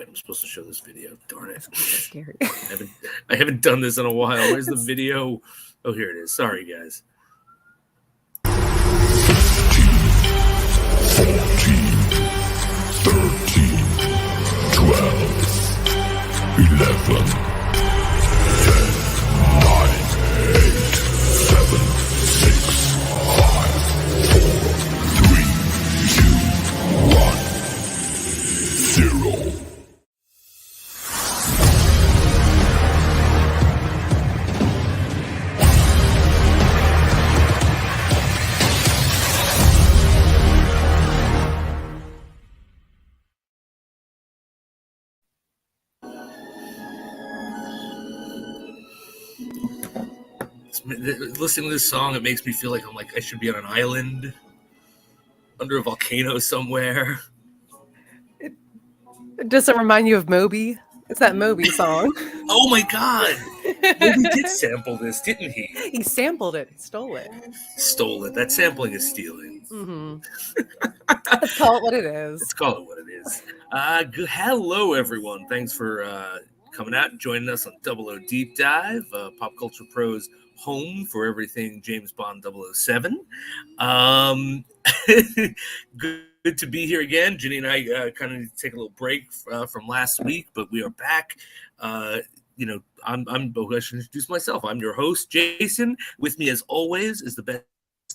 wait, I'm supposed to show this video. Darn it. That's scary. I haven't done this in a while. Where's the video? Oh, here it is. Sorry, guys. 14, 13, 12, 11, 10, 9, 8, 7, 6, 5, 4, 3, 2, 1, 0. Listening to this song, it makes me feel like I should be on an island under a volcano somewhere. Does it remind you of Moby? It's that Moby song. Oh my God! Moby did sample this, didn't he? He sampled it. He stole it. Stole it. That sampling is stealing. Mm-hmm. Let's call it what it is. Let's call it what it is. Hello, everyone. Thanks for coming out and joining us on 00 Deep Dive, Pop Culture Pro's home for everything James Bond 007. Good to be here again. Ginny and I kind of need to take a little break from last week, but we are back. I should introduce myself. I'm your host, Jason. With me, as always, is the best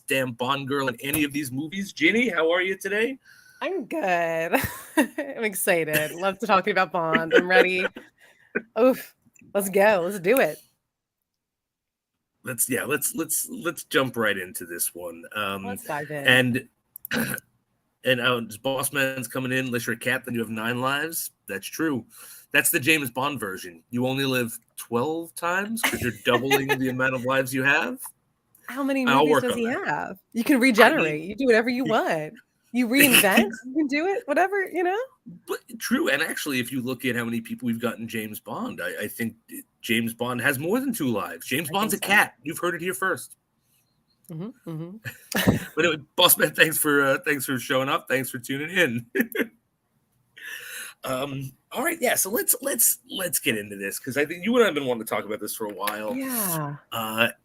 damn Bond girl in any of these movies. Ginny, how are you today? I'm good. I'm excited. Love to talking about Bond. I'm ready. Oof. Let's go. Let's do it. Let's jump right into this one. Let's dive in. And Boss Man's coming in. Unless you're a cat, then you have 9 lives. That's true. That's the James Bond version. You only live 12 times because you're doubling the amount of lives you have. How many movies does he have? You can regenerate. You do whatever you want. You reinvent. You can do it. Whatever, But true. And actually, if you look at how many people we've gotten James Bond, I think James Bond has more than 2 lives. James Bond's a cat. You've heard it here first. Mm-hmm, mm-hmm. But anyway, Boss Man, thanks for showing up. Thanks for tuning in. All right, yeah. So let's get into this because I think you and I have been wanting to talk about this for a while. Yeah.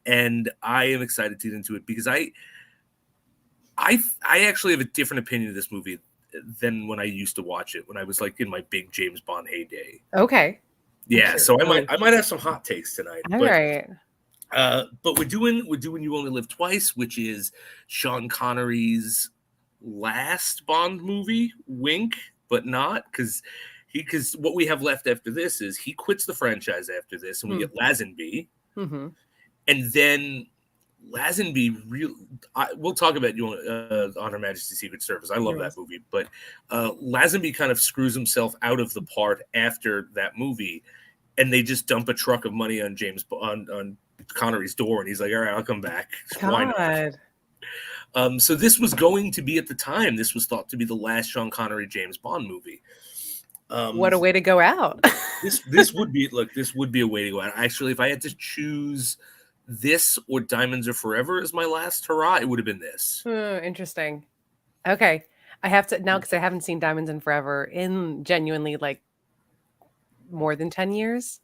And I am excited to get into it because I actually have a different opinion of this movie than when I used to watch it when I was like in my big James Bond heyday. Okay. Yeah. Sure. So I might have some hot takes tonight. All right. But we're doing You Only Live Twice, which is Sean Connery's last Bond movie. Wink, but not because what we have left after this is he quits the franchise after this, and we get Lazenby, and then Lazenby. We'll talk about you on Her Majesty's Secret Service. I love that movie, but Lazenby kind of screws himself out of the part after that movie, and they just dump a truck of money on on Connery's door, and he's like, all right, I'll come back. Why not? So this was going to be, at the time, this was thought to be the last Sean Connery James Bond movie. What a way to go out. this would be a way to go out. Actually, if I had to choose this or Diamonds Are Forever as my last hurrah, it would have been this. Interesting. Okay. I have to now, because I haven't seen Diamonds in Forever in genuinely like more than 10 years.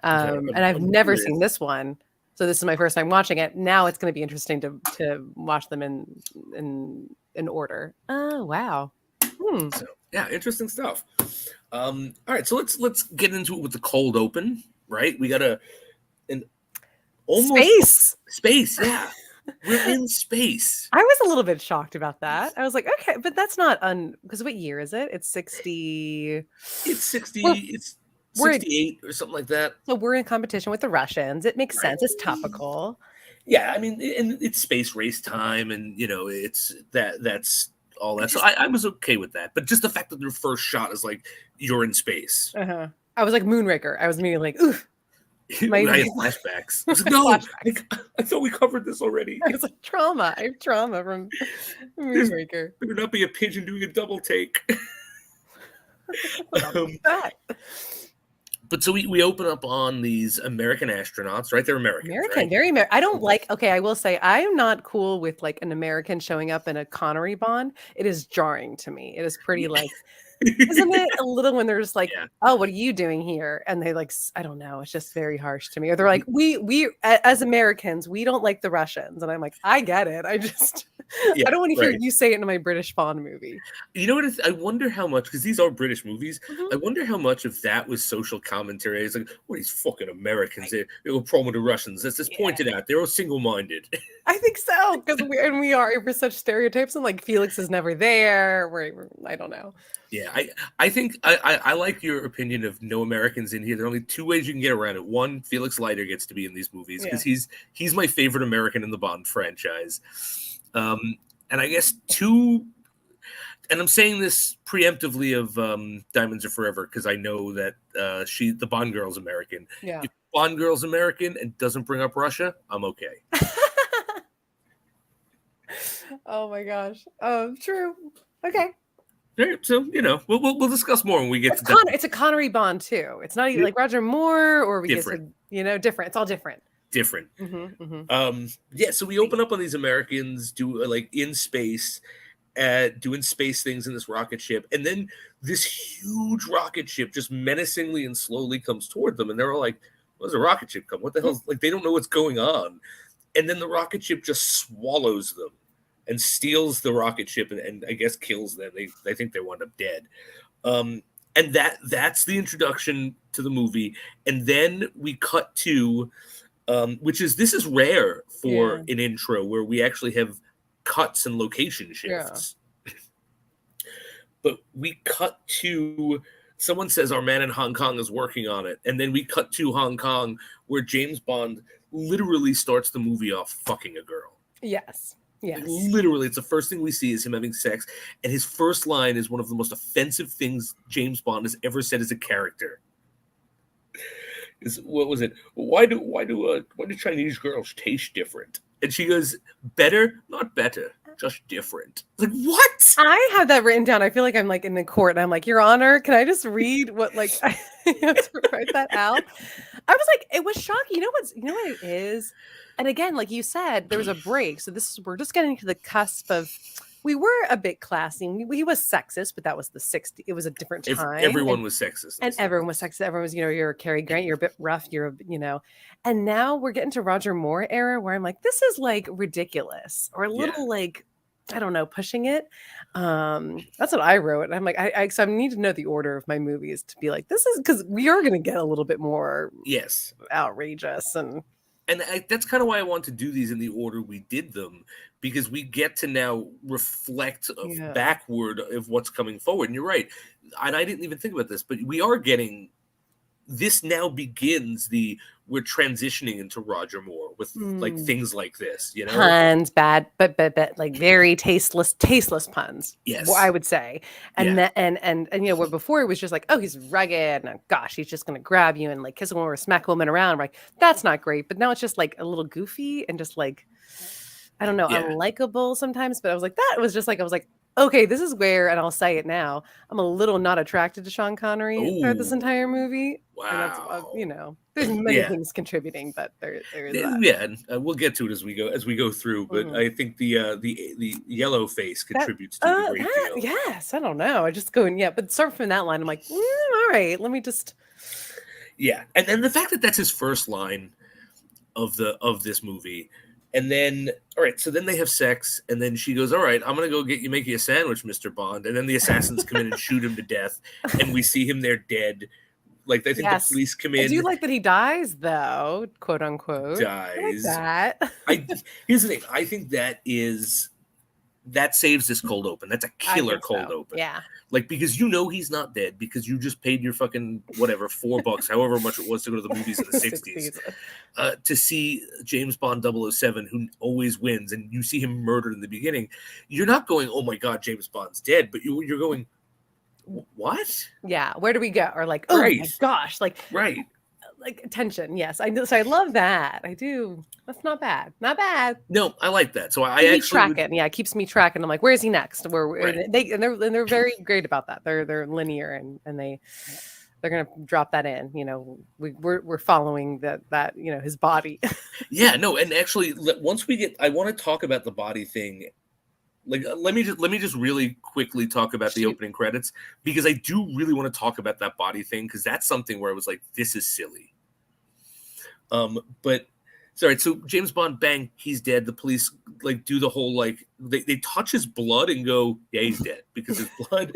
And I've never seen this one. So this is my first time watching it. Now it's going to be interesting to watch them in order. Oh, wow. So, yeah, interesting stuff. All right, so let's get into it with the cold open, right? We got an almost space, yeah. We're in space. I was a little bit shocked about that. I was like, okay, but that's not because what year is it? It's 60. It's 60. It's 68 or something like that. So we're in competition with the Russians. It makes sense. It's topical. Yeah, I mean, and it's space race time, and it's that's all that. So I was okay with that, but just the fact that their first shot is like you're in space. I was like Moonraker. I was immediately like, oof. I had flashbacks. I was like, no, I thought we covered this already. I was like, trauma. I have trauma from Moonraker. There would not be a pigeon doing a double take. But so we open up on these American astronauts, right? They're American. Right? Very American. I don't like, okay, I will say, I am not cool with like an American showing up in a Connery Bond. It is jarring to me. It is pretty like, Isn't it a little when they're just like, Yeah. oh, what are you doing here? And they like, I don't know. It's just very harsh to me. Or they're like, as Americans, we don't like the Russians. And I'm like, I get it. I just, Yeah, I don't want to hear right. you say it in my British Bond movie. You know what? I wonder how much, because these are British movies. Mhm. I wonder how much of that was social commentary. It's like, what these fucking Americans? They have a problem with the Russians. That's just pointed out. They're all single-minded. I think so, because we're such stereotypes, and like Felix is never there. I don't know. Yeah, I think I like your opinion of no Americans in here. There are only two ways you can get around it. One, Felix Leiter gets to be in these movies because he's my favorite American in the Bond franchise. And I guess two, and I'm saying this preemptively of Diamonds Are Forever because I know that the Bond girl's American. Yeah. If Bond girl's American and doesn't bring up Russia, I'm okay. Oh my gosh. True. Okay. Right, so we'll discuss more when we get to It's a Connery Bond too. It's not even like Roger Moore or different. Different. It's all different. Different. Mm-hmm, mm-hmm. Yeah. So we open up on these Americans like in space, doing space things in this rocket ship, and then this huge rocket ship just menacingly and slowly comes toward them, and they're all like, "Where's a rocket ship come? What the hell?" Like they don't know what's going on, and then the rocket ship just swallows them and steals the rocket ship and I guess kills them. They think they wind up dead. And that's the introduction to the movie. And then we cut to, this is rare for an intro where we actually have cuts and location shifts. Yeah. But we cut to, someone says our man in Hong Kong is working on it. And then we cut to Hong Kong where James Bond literally starts the movie off fucking a girl. Yes. Yes. Literally, it's the first thing we see is him having sex, and his first line is one of the most offensive things James Bond has ever said as a character. What was it? Why do Chinese girls taste different? And she goes, "Better, not better, just different." Like what? I have that written down. I feel like I'm like in the court, and I'm like, Your Honor, can I just read what like I have to write that out? I was like, it was shocking. You know what it is? And again, like you said, there was a break. So we're just getting to the cusp of, we were a bit classy. He was sexist, but that was the 60s. It was a different time. Everyone was sexist. And everyone was sexist. Everyone was, you're a Cary Grant, you're a bit rough, and now we're getting to Roger Moore era where I'm like, this is like ridiculous or a little like, I don't know, pushing it. That's what I wrote. And I'm like, so I need to know the order of my movies to be like, this is because we are going to get a little bit more outrageous and that's kind of why I want to do these in the order we did them, because we get to now reflect backward of what's coming forward. And you're right. And I didn't even think about this, but we are getting, this now begins we're transitioning into Roger Moore with like things like this, puns, bad, but like very tasteless puns. Yes, I would say, and where before it was just like, oh, he's rugged, and gosh, he's just gonna grab you and like kiss a woman or smack a woman around. Like that's not great, but now it's just like a little goofy and just like, I don't know, unlikable sometimes. But I was like, that was just like, I was like, okay, this is where, and I'll say it now, I'm a little not attracted to Sean Connery throughout this entire movie. Wow. And that's, there's many things contributing, but there is that. Yeah, and we'll get to it as we go through. But I think the yellow face contributes to the great deal. Yes, I don't know. I just go but start from that line. I'm like, all right, let me just. Yeah, and the fact that that's his first line of this movie. And then, all right, so then they have sex, and then she goes, all right, I'm going to go make you a sandwich, Mr. Bond. And then the assassins come in and shoot him to death, and we see him there dead. Like, I think the police come in. I do like that he dies, though, quote unquote. Dies. I like that. Here's the thing. I think that saves this cold open. That's a killer cold open. Yeah. Like, because he's not dead, because you just paid your fucking whatever, $4, however much it was to go to the movies in the 60s, to see James Bond 007, who always wins, and you see him murdered in the beginning. You're not going, oh my God, James Bond's dead, but you're going, what? Yeah. Where do we go? Or like, oh my gosh, like, right. Like attention. Yes. I know. So I love that. I do. That's not bad. Not bad. No, I like that. So I actually tracking. Yeah. It keeps me tracking. I'm like, where is he next? They're very great about that. They're linear and they're going to drop that in, we're following that, his body. Yeah, no. And actually once I want to talk about the body thing Like, let me just really quickly talk about the opening credits, because I do really want to talk about that body thing, because that's something where I was like, this is silly. But sorry, so James Bond, bang, he's dead. The police like do the whole like they touch his blood and go, yeah, he's dead because his blood.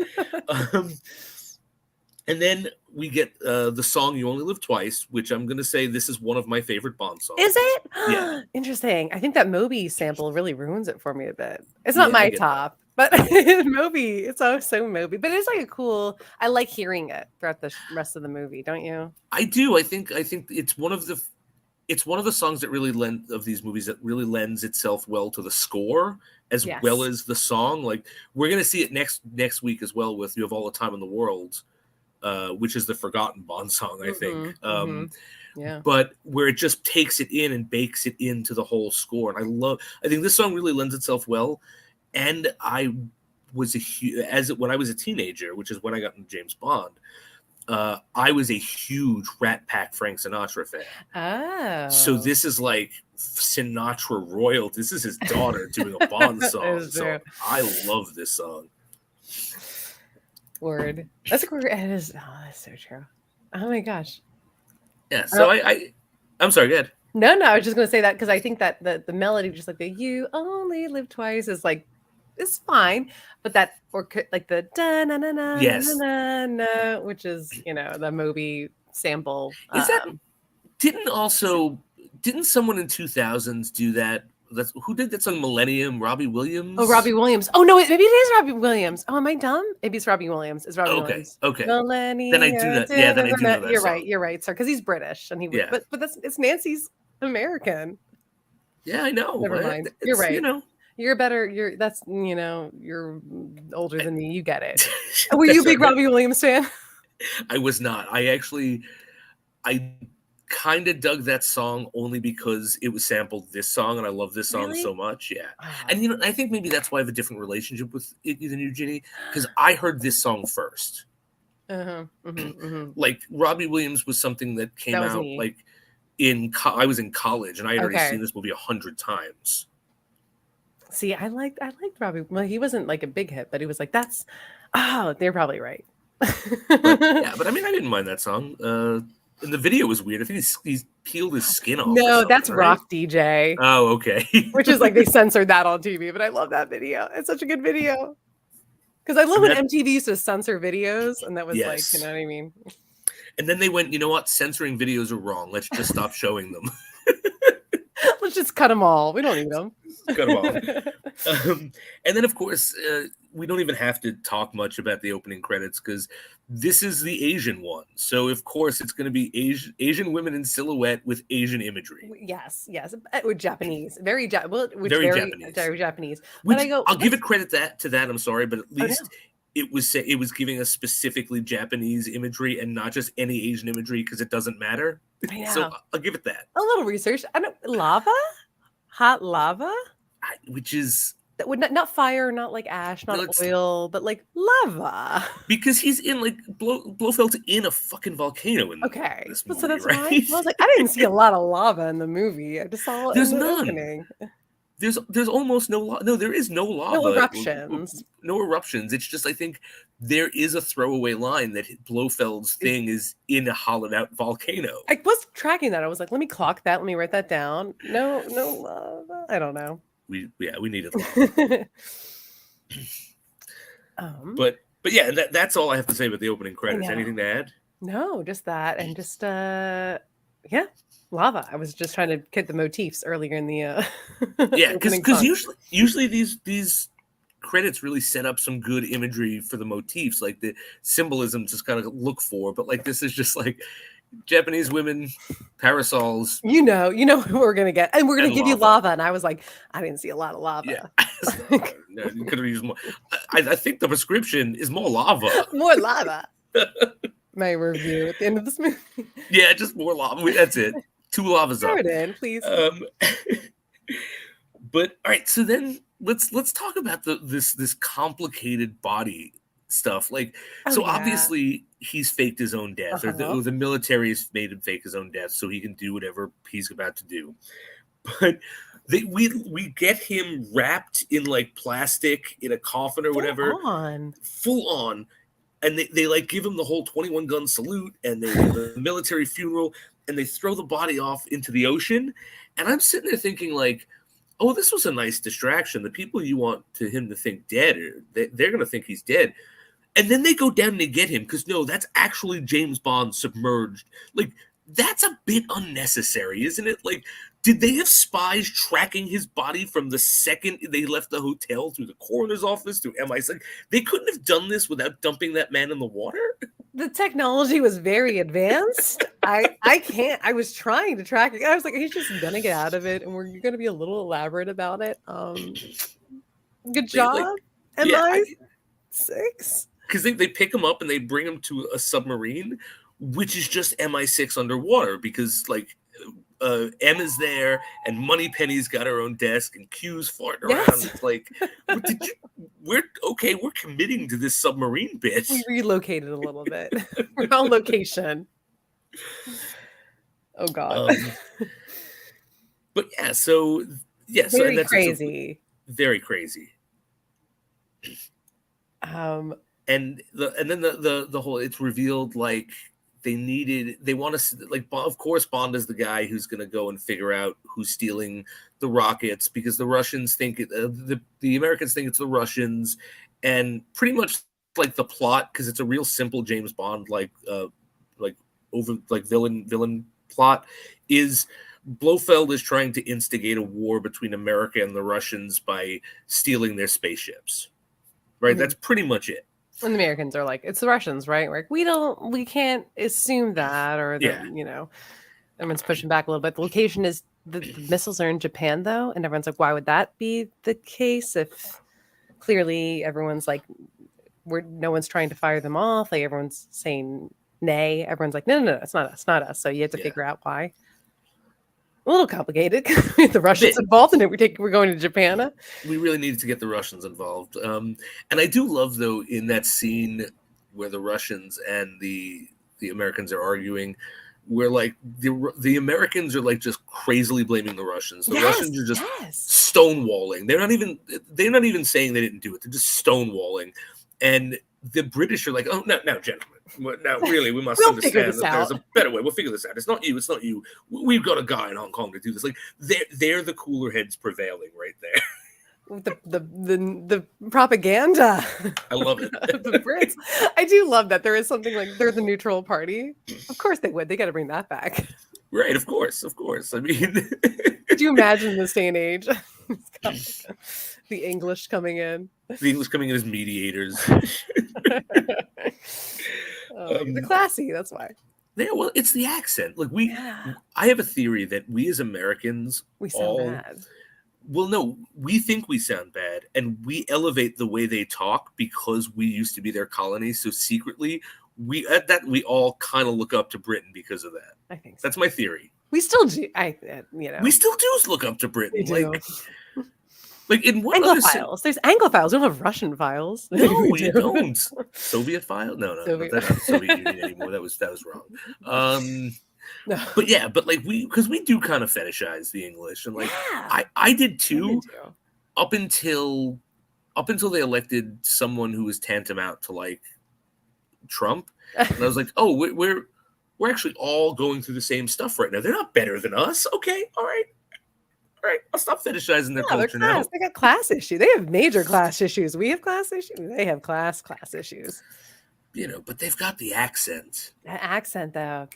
And then we get the song "You Only Live Twice," which I'm gonna say this is one of my favorite Bond songs. Is it? Yeah. Interesting. I think that Moby sample really ruins it for me a bit. It's not my top, that. but Moby, it's so Moby. But it's like a cool. I like hearing it throughout the rest of the movie. Don't you? I do. I think it's one of the songs that really of these movies that really lends itself well to the score as well as the song. Like, we're gonna see it next week as well with "You Have All the Time in the World," which is the forgotten Bond song, I think. Yeah. But where it just takes it in and bakes it into the whole score, and I think this song really lends itself well. And I was when I was a teenager, which is when I got into James Bond. I was a huge Rat Pack Frank Sinatra fan. Oh. So this is like Sinatra royalty. This is his daughter doing a Bond song. So I love this song. Word. That's a great. It is. Oh, that's so true. Oh my gosh. Yeah. So I'm sorry. Go ahead. No, I was just gonna say that because I think that the melody, just like the "You Only Live Twice," is like, it's fine, but that or like the da na na na na na, which is the Moby sample. Is that didn't someone in 2000s do that? Who did that song? Millennium? Robbie Williams? Oh, Robbie Williams. Oh no, maybe it is Robbie Williams. Oh, am I dumb? Maybe it's Robbie Williams. It's Robbie Williams. Okay. Millennium. Then I do that. Yeah, then I do know that You're song. right. You're right, sir. Because he's British, and but it's Nancy's American. Yeah, I know. Never mind. You're right. You're older than me. You get it. Were you a big Robbie Williams fan? I was not. I kind of dug that song only because it was sampled this song, and I love this song so much. Yeah. And I think maybe that's why I have a different relationship with it than you, Ginny, because I heard this song first. Like, Robbie Williams was something that came out like I was in college, and I had already seen this movie 100 times. See, I liked Robbie. Well, he wasn't like a big hit, but he was like, they're probably right. but I mean, I didn't mind that song. And the video was weird. I think he's peeled his skin off. No, that's right? Rock DJ. Oh, okay. Which is like they censored that on TV, but I love that video. It's such a good video. Because I love when MTV used to censor videos, and that was like, you know what I mean? And then they went, you know what? Censoring videos are wrong. Let's just stop showing them. Let's just cut them all. We don't need them. Cut them off. And then, of course, we don't even have to talk much about the opening credits because this is the Asian one. So, of course, it's going to be Asian women in silhouette with Asian imagery. Yes. Or Japanese. Very Japanese. Very Japanese. Which, I'll give it credit to that. I'm sorry, but at least it was giving us specifically Japanese imagery and not just any Asian imagery because it doesn't matter. I know. So I'll give it that. A little research. Lava? Hot lava? Which is... That would not fire, not like ash, not oil, but like lava. Because he's in like Blofeld's in a fucking volcano in this movie, so that's right? Why I was like, I didn't see a lot of lava in the movie. I just saw there's in the none. opening. There's almost no lava. No, there is no lava. No eruptions. No eruptions. It's just I think there is a throwaway line that Blofeld's thing is in a hollowed out volcano. I was tracking that. I was like, let me clock that. Let me write that down. No lava. I don't know. We needed lava. But yeah, that's all I have to say about the opening credits. Anything to add? No, just that, and just lava. I was just trying to get the motifs earlier in the because usually these credits really set up some good imagery for the motifs, like the symbolism just kind of look for. But like this is just like Japanese women, parasols. You know who we're gonna get, and we're gonna give you lava. And I was like, I didn't see a lot of lava. Yeah, no, you could have used more. I think the prescription is more lava. More lava. My review at the end of this movie. Yeah, just more lava. That's it. 2 lavas up. Throw it in, please. But all right, so then let's talk about this complicated body stuff. Like, obviously he's faked his own death, or the military has made him fake his own death so he can do whatever he's about to do. But we get him wrapped in like plastic in a coffin or whatever, full on, and they like give him the whole 21 gun salute, and they have a military funeral, and they throw the body off into the ocean, and I'm sitting there thinking like, oh, this was a nice distraction. The people you want him to think dead, they're going to think he's dead. And then they go down and they get him because, no, that's actually James Bond submerged. Like, that's a bit unnecessary, isn't it? Like, did they have spies tracking his body from the second they left the hotel through the coroner's office, through MI6? Like, they couldn't have done this without dumping that man in the water? The technology was very advanced. I was trying to track it. I was like, he's just gonna get out of it, and we're gonna be a little elaborate about it. Good job, MI6. Because they pick him up and they bring him to a submarine, which is just MI6 underwater. Because like M is there, and Moneypenny's got her own desk, and Q's farting around. It's like, we're committing to this submarine bit. We relocated a little bit. We're on location. Oh God. But yeah, so yeah, so very crazy. Very crazy. And then the whole, it's revealed like they want to, like, of course Bond is the guy who's going to go and figure out who's stealing the rockets, because the Russians think the Americans think it's the Russians, and pretty much like the plot, because it's a real simple James Bond villain plot, is Blofeld is trying to instigate a war between America and the Russians by stealing their spaceships. Right, mm-hmm. That's pretty much it. And the Americans are like, it's the Russians, right? We're like, we can't assume that, or everyone's pushing back a little bit. The location is the missiles are in Japan, though, and everyone's like, why would that be the case if clearly everyone's like, no one's trying to fire them off? Like everyone's saying nay. Everyone's like, no, it's not us. So you have to figure out why. A little complicated. The Russians involved in it. We're going to Japan. We really needed to get the Russians involved. And I do love, though, in that scene where the Russians and the Americans are arguing, where like the Americans are like just crazily blaming the Russians. The Russians are just stonewalling. They're not even saying they didn't do it. They're just stonewalling. And the British are like, oh, no, gentlemen. Now, really, we must understand that there's a better way. We'll figure this out. It's not you. We've got a guy in Hong Kong to do this. Like, they're the cooler heads prevailing right there. The propaganda. I love it. The Brits. I do love that there is something like they're the neutral party. Of course they would. They got to bring that back. Right. Of course. I mean, could you imagine this day and age? The English coming in. The English coming in as mediators. They're classy, that's why. Yeah, well, it's the accent. Like I have a theory that we as Americans sound bad. Well, no, we think we sound bad, and we elevate the way they talk because we used to be their colony. So secretly, we all kind of look up to Britain because of that. I think so. That's my theory. We still do. We still do look up to Britain. Like in what Anglophiles? There's Anglophiles. We don't have Russian files. No, we don't. Soviet file? No. That's not the Soviet Union anymore. That was wrong. No. But like because we do kind of fetishize the English, and like I did too, up until they elected someone who was tantamount to like Trump, and I was like, oh, we're actually all going through the same stuff right now. They're not better than us. Okay, all right. I'll stop fetishizing their culture now. They got class issues. They have major class issues. We have class issues. They have class issues. But they've got the accent. That accent, though.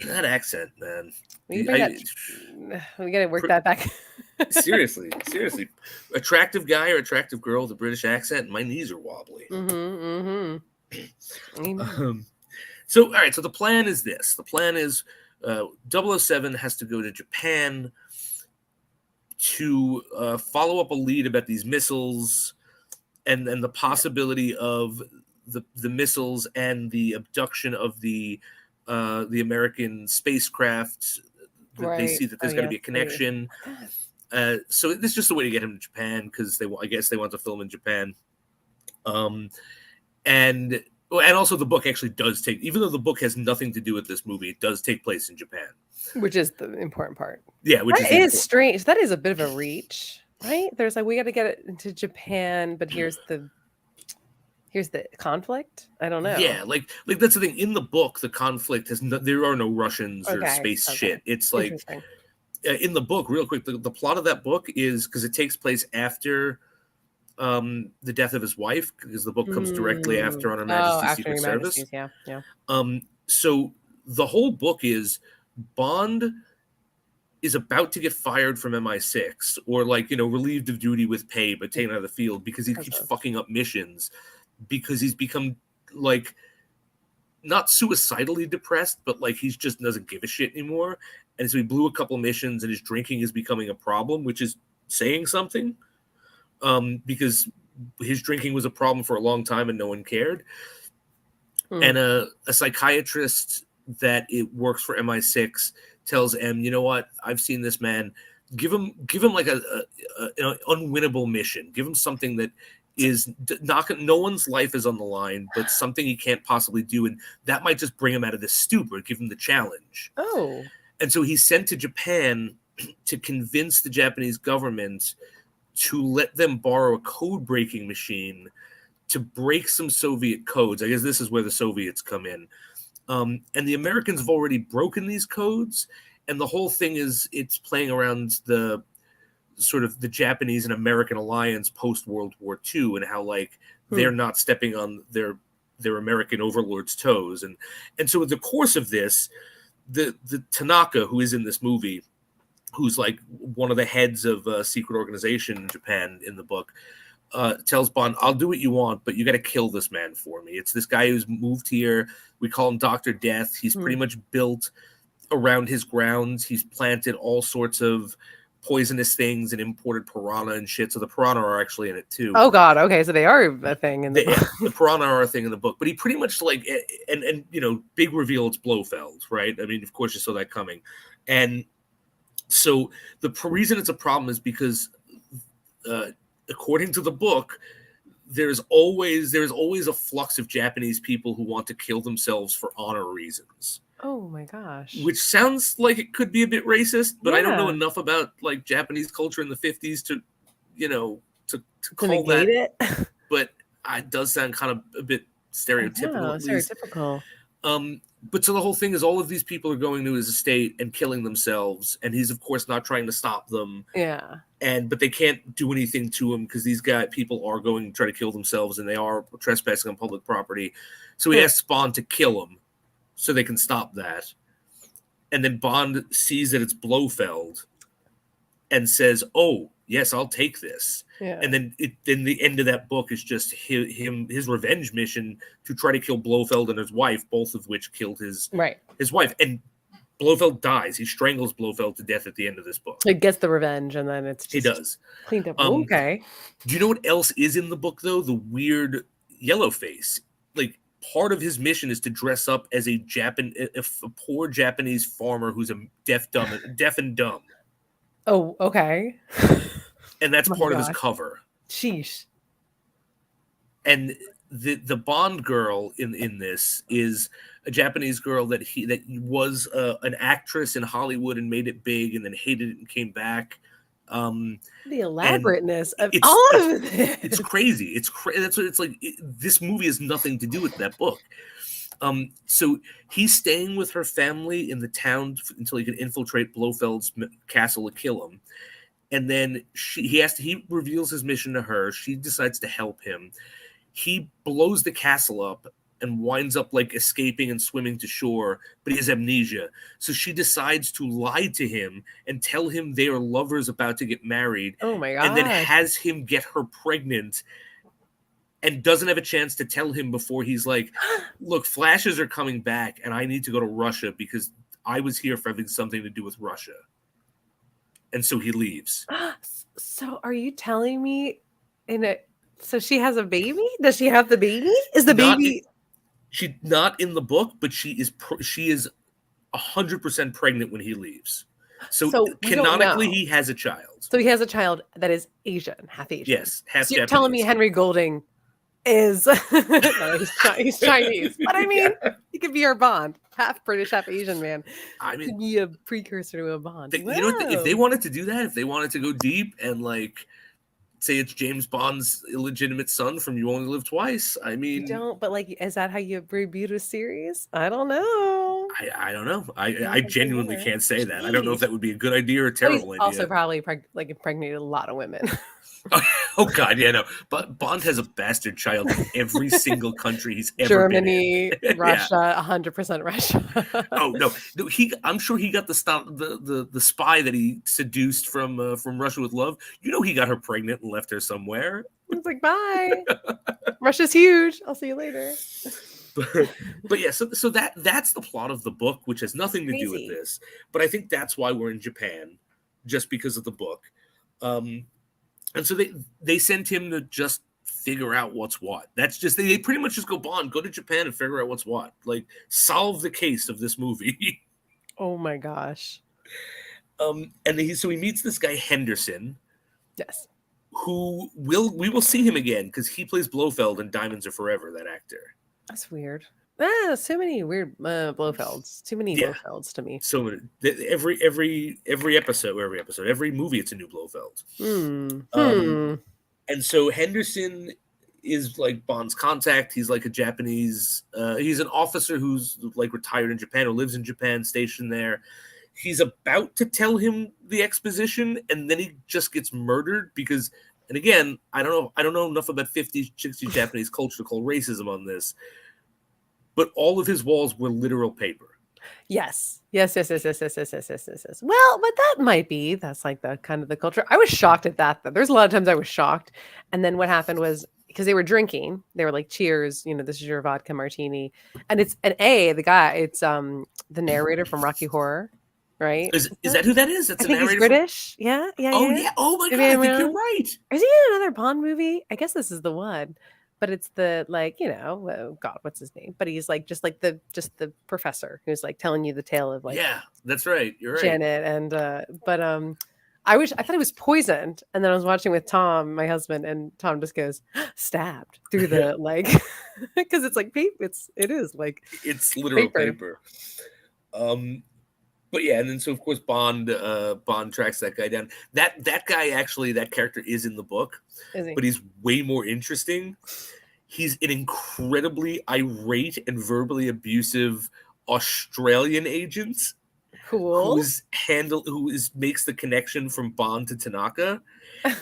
That accent, man. We got to work that back. Seriously. Attractive guy or attractive girl with a British accent, my knees are wobbly. So, all right. So the plan is this. The plan is 007 has to go to Japan to follow up a lead about these missiles and the possibility of the missiles and the abduction of the American spacecraft. They see that there's going to be a connection. So this is just a way to get him to Japan because I guess they want to film in Japan. And also the book actually does take, even though the book has nothing to do with this movie, it does take place in Japan. Which is the important part. Yeah, which That is strange. That is a bit of a reach, right? There's like, we got to get it into Japan, but here's the conflict. I don't know. Yeah, like that's the thing. In the book, the conflict there are no Russians or space shit. It's like in the book, real quick, the plot of that book is because it takes place after the death of his wife, because the book comes directly after On Her Majesty's Secret Service. Yeah. So the whole book is Bond is about to get fired from MI6 or relieved of duty with pay but taken out of the field because he keeps fucking up missions, because he's become not suicidally depressed, but he just doesn't give a shit anymore. And so he blew a couple missions and his drinking is becoming a problem, which is saying something, because his drinking was a problem for a long time and no one cared. And a psychiatrist that it works for MI6 tells M, you know what? I've seen this man. Give him like an unwinnable mission. Give him something that is no one's life is on the line, but something he can't possibly do, and that might just bring him out of this stupor. Give him the challenge. Oh, and so he's sent to Japan to convince the Japanese government to let them borrow a code-breaking machine to break some Soviet codes. I guess this is where the Soviets come in. And the Americans have already broken these codes, and the whole thing is it's playing around the sort of the Japanese and American alliance post World War II and how they're not stepping on their American overlords' toes. And so in the course of this, the Tanaka, who is in this movie, who's one of the heads of a secret organization in Japan in the book, tells Bond, I'll do what you want, but you got to kill this man for me. It's this guy who's moved here. We call him Dr. Death. He's pretty much built around his grounds. He's planted all sorts of poisonous things and imported piranha and shit. So the piranha are actually in it too. Oh God. Okay. So they are a thing in the book. The piranha are a thing in the book, but he pretty much and big reveal, it's Blofeld, right? I mean, of course you saw that coming. And so the reason it's a problem is because according to the book, there's always a flux of Japanese people who want to kill themselves for honor reasons. Oh my gosh. Which sounds like it could be a bit racist, but I don't know enough about Japanese culture in the 50s to call that it. But it does sound kind of a bit stereotypical. Stereotypical. But so the whole thing is all of these people are going to his estate and killing themselves, and he's of course not trying to stop them. Yeah. But they can't do anything to him because these people are going to try to kill themselves, and they are trespassing on public property. So he asks Bond to kill him so they can stop that. And then Bond sees that it's Blofeld and says, "Oh, yes, I'll take this." Yeah. And then the end of that book is just his revenge mission to try to kill Blofeld and his wife, both of which killed his wife. And Blofeld dies. He strangles Blofeld to death at the end of this book. It gets the revenge, and then it's just he does cleaned up. Okay. Do you know what else is in the book though? The weird yellow face. Part of his mission is to dress up as a poor Japanese farmer who's deaf and dumb. Oh, okay. And that's part of his cover. Sheesh. And the Bond girl in this is a Japanese girl that was an actress in Hollywood and made it big and then hated it and came back. The elaborateness of all of this. It's crazy. That's what it's like. This movie has nothing to do with that book. So he's staying with her family in the town until he can infiltrate Blofeld's castle to kill him. And then he reveals his mission to her. She decides to help him. He blows the castle up and winds up escaping and swimming to shore, but he has amnesia. So she decides to lie to him and tell him they are lovers about to get married. Oh my God. And then has him get her pregnant and doesn't have a chance to tell him before he's like, look, flashes are coming back and I need to go to Russia because I was here for having something to do with Russia. And so he leaves. So are you telling me so she has a baby? Does she have the baby? Is the baby... She's not in the book, but she is 100% pregnant when he leaves. So canonically, he has a child. So he has a child that is Asian, half Asian. Yes, half so Japanese. You're telling me Henry Golding is he's Chinese, but I mean, he could be our Bond. half British, half Asian man. I mean, to be a precursor to a Bond. you know what? If they wanted to do that, if they wanted to go deep and like say it's James Bond's illegitimate son from You Only Live Twice, I mean, you don't. But like, is that how you reboot a series? I don't know. I don't know. I genuinely can't say that. I don't know if that would be a good idea or a terrible idea. Also, probably like impregnated a lot of women. Oh God, yeah, no. But Bond has a bastard child in every single country he's ever Germany, been in. Russia, 100% Russia. Oh no, I'm sure he got the spy that he seduced from Russia with Love. You know, he got her pregnant and left her somewhere. It's like, bye. Russia's huge. I'll see you later. But yeah, so that's the plot of the book, which has nothing to do with this. But I think that's why we're in Japan, just because of the book. And so they sent him to just figure out what's what. That's just they pretty much just go, Bond, go to Japan and figure out what's what. Like, solve the case of this movie. Oh my gosh. And so he meets this guy Henderson. Yes. Who we will see him again because he plays Blofeld in Diamonds Are Forever. That actor. That's weird. So many weird Blofelds. Too many Blofelds to me. So many. Every episode, every movie, it's a new Blofeld. And so Henderson is like Bond's contact. He's like a Japanese. He's an officer who's like retired in Japan or lives in Japan, stationed there. He's about to tell him the exposition, and then he just gets murdered because. And again, I don't know enough about 50s, 60s Japanese culture to call racism on this. But all of his walls were literal paper. Yes. Well, but that's like the kind of the culture. I was shocked at that. There's a lot of times I was shocked. And then what happened was because they were drinking, they were like, cheers, this is your vodka martini. And it's the guy, it's the narrator from Rocky Horror, right? Is that who that is? That's I think he's British. Yeah. Oh, yeah. Oh my God, I think you're right. Is he in another Bond movie? I guess this is the one. But it's the oh God, what's his name? But he's like just the professor who's like telling you the tale of like that's right. You're right. Janet and I thought he was poisoned, and then I was watching with Tom, my husband, and Tom just goes stabbed through the like because it's like paper. It is like it's literal paper. But yeah, and then so of course Bond tracks that guy down. That guy actually, that character is in the book, but he's way more interesting. He's an incredibly irate and verbally abusive Australian agent. Cool. Makes the connection from Bond to Tanaka,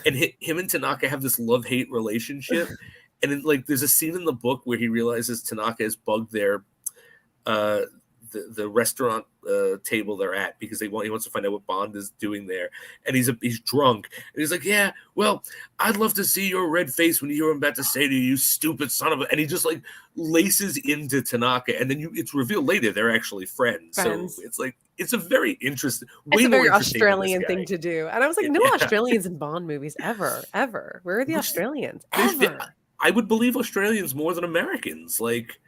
and him and Tanaka have this love-hate relationship. And then, like, there's a scene in the book where he realizes Tanaka has bugged their the restaurant table they're at because he wants to find out what Bond is doing there, and he's drunk, and he's like, yeah, well, I'd love to see your red face when you hear what I'm about to say to you, you stupid son of a, and he just like laces into Tanaka, and then it's revealed later they're actually friends. So it's like it's a very interesting, it's a very Australian thing to do, and I was like, no Australians in Bond movies ever. Where are the Australians ever? I would believe Australians more than Americans. Like,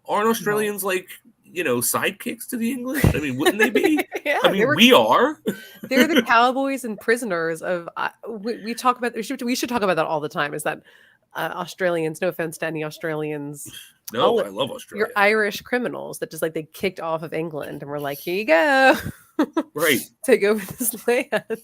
aren't Australians like sidekicks to the English? I mean, wouldn't they be? We are. They're the cowboys and prisoners of. We talk about. We should talk about that all the time. Is that Australians? No offense to any Australians. No, I love Australia. You're Irish criminals that just like they kicked off of England and were like, here you go, right? Take over this land,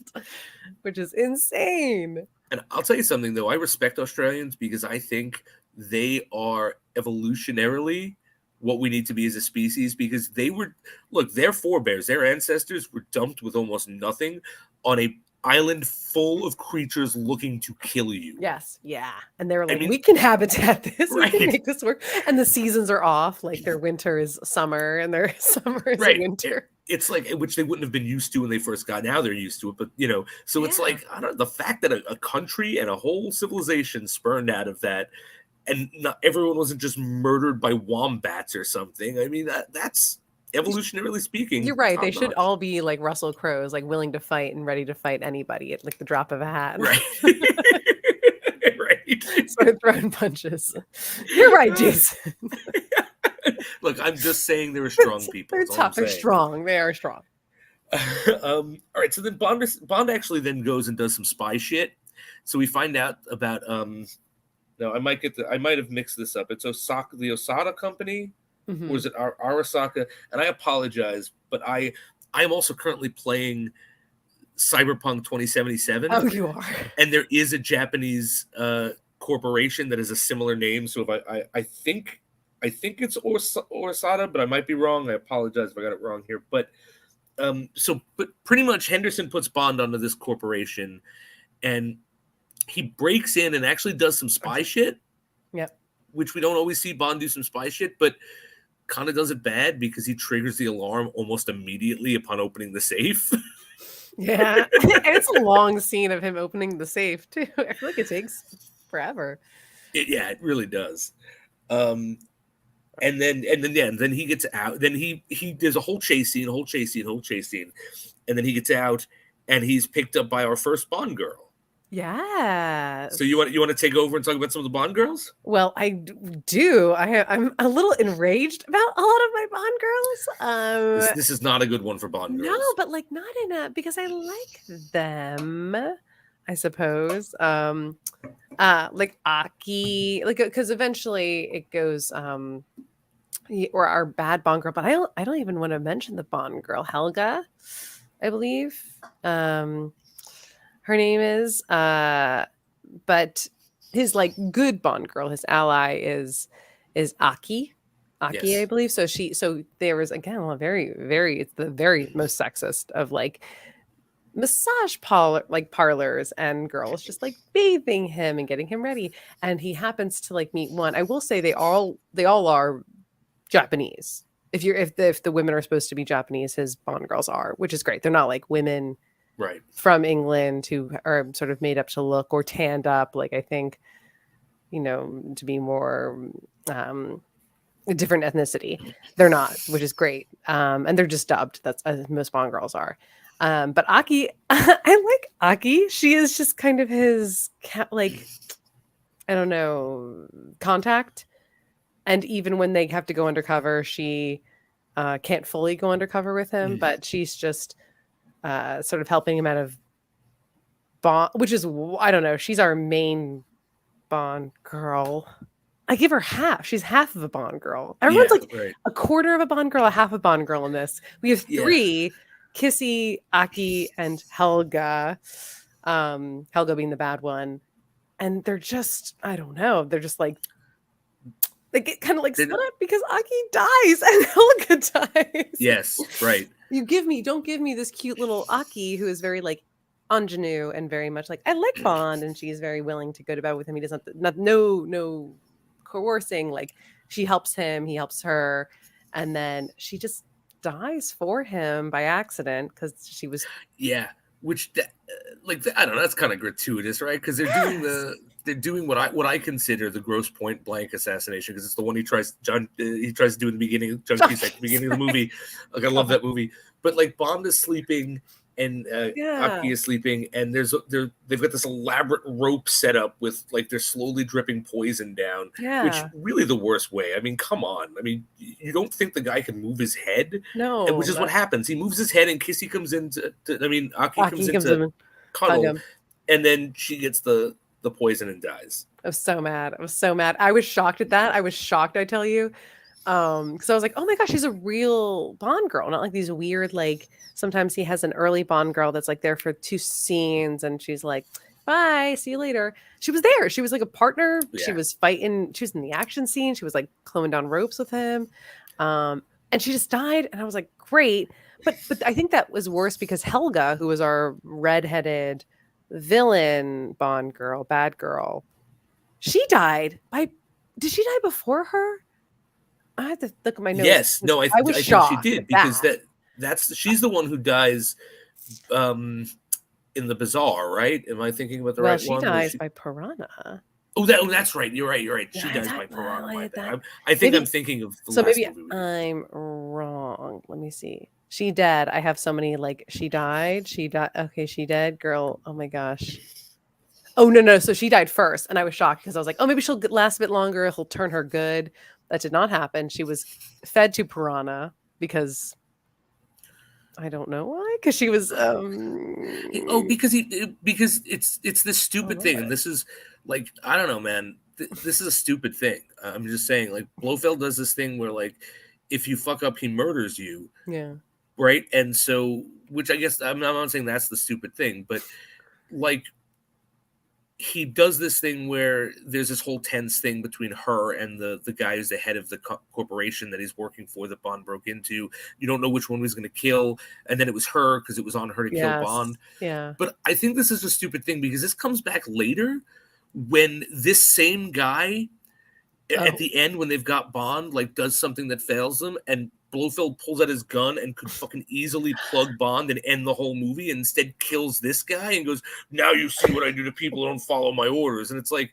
which is insane. And I'll tell you something though. I respect Australians because I think they are evolutionarily what we need to be as a species, because their forebears, their ancestors were dumped with almost nothing on a island full of creatures looking to kill you. Yes, yeah. And they were like, we can habitat this, we can make this work. And the seasons are off, like their winter is summer and their summer is winter. It's like, which they wouldn't have been used to when they first got, now they're used to it. But, so it's like, I don't know, the fact that a country and a whole civilization spurned out of that, and not everyone wasn't just murdered by wombats or something. I mean, that's evolutionarily speaking. You're right. They should all be like Russell Crowes, like willing to fight and ready to fight anybody at like the drop of a hat. Right. Right. Start throwing punches. You're right, Jason. Look, I'm just saying there are strong people. They're tough. They're strong. They are strong. All right. So then Bond actually then goes and does some spy shit. So we find out about no, I might have mixed this up. It's the Osada company. or is it Arasaka? And I apologize, but I am also currently playing Cyberpunk 2077. Oh, you are. And there is a Japanese corporation that has a similar name. So if I think it's Orsada, but I might be wrong. I apologize if I got it wrong here. But but pretty much Henderson puts Bond onto this corporation, and he breaks in and actually does some spy shit. Yep. Which we don't always see Bond do some spy shit, but kind of does it bad because he triggers the alarm almost immediately upon opening the safe. Yeah. And it's a long scene of him opening the safe too. I feel like it takes forever. It really does. And then he gets out. Then he there's a whole chase scene, and then he gets out, and he's picked up by our first Bond girl. Yeah. So you want to take over and talk about some of the Bond girls? Well, I do. I'm a little enraged about a lot of my Bond girls. This is not a good one for Bond girls. No, but like not in a because I like them, I suppose. Like Aki, like because eventually it goes or our bad Bond girl, but I don't even want to mention the Bond girl, Helga, I believe. Her name is, but his like good Bond girl, his ally is Aki, yes. I believe. So there was again a very it's the very most sexist of like massage parlors and girls just like bathing him and getting him ready, and he happens to like meet one. I will say they all are Japanese. If the women are supposed to be Japanese, his Bond girls are, which is great. They're not like women. Right. From England who are sort of made up to look or tanned up, like I think, to be more a different ethnicity. They're not, which is great. And they're just dubbed. That's as most Bond girls are. But Aki, I like Aki. She is just kind of his like, I don't know, contact. And even when they have to go undercover, she can't fully go undercover with him, but she's just sort of helping him out of Bond, which is, I don't know, she's our main Bond girl. I give her half. She's half of a Bond girl. Everyone's a quarter of a Bond girl, a half a Bond girl in this. We have three, Kissy, Aki, and Helga. Helga being the bad one. And they're just, I don't know, they're just like, they get kind of like split up because Aki dies and Helga dies. Yes, right. Don't give me this cute little Aki who is very like ingenue and very much like I like Bond, and she's very willing to go to bed with him. He doesn't no coercing, like she helps him, he helps her, and then she just dies for him by accident because she was which I don't know, that's kind of gratuitous, right? Because they're doing what I consider the gross point blank assassination, because it's the one he tries to do in the beginning, John Cusack, the beginning of the movie. Like I love that movie, but like Bond is sleeping and Aki is sleeping, and they've got this elaborate rope set up with like they're slowly dripping poison down, which really the worst way. I mean, come on. I mean, you don't think the guy can move his head? No, which is what happens. He moves his head, and Kissy comes in Aki comes in to cuddle, and then she gets the poison and dies. I was so mad. I was shocked at that. I was shocked, I tell you. Because I was like, oh my gosh, she's a real Bond girl, not like these weird, like sometimes he has an early Bond girl that's like there for 2 scenes and she's like, bye, see you later. She was there. She was like a partner. Yeah. She was fighting. She was in the action scene. She was like climbing down ropes with him. And she just died. And I was like, great. But I think that was worse because Helga, who was our redheaded villain Bond girl, bad girl, she died did she die before her? I have to look at my notes. Yes, no, I think she did, because that's she's the one who dies in the bazaar, right? Am I thinking about the right one? She dies by piranha. Oh, that's right. You're right. She dies by piranha. I think I'm thinking of the last movie. I'm wrong. Let me see. She dead. I have so many like she died. Okay, she dead. Girl. Oh my gosh. Oh no. So she died first, and I was shocked because I was like, oh, maybe she'll last a bit longer. He'll turn her good. That did not happen. She was fed to piranha because I don't know why. Because she was. Because it's this stupid thing, and this is like, I don't know, man. this is a stupid thing. I'm just saying, like, Blofeld does this thing where, like, if you fuck up, he murders you. Yeah. Right. And so, which I guess I'm not saying that's the stupid thing, but like, he does this thing where there's this whole tense thing between her and the guy who's the head of the corporation that he's working for that Bond broke into. You don't know which one he's going to kill. And then it was her because it was on her to kill Bond. Yeah. But I think this is a stupid thing because this comes back later when this same guy at the end, when they've got Bond, like, does something that fails them, and Blofeld pulls out his gun and could fucking easily plug Bond and end the whole movie, and instead kills this guy and goes, now you see what I do to people who don't follow my orders. And it's like,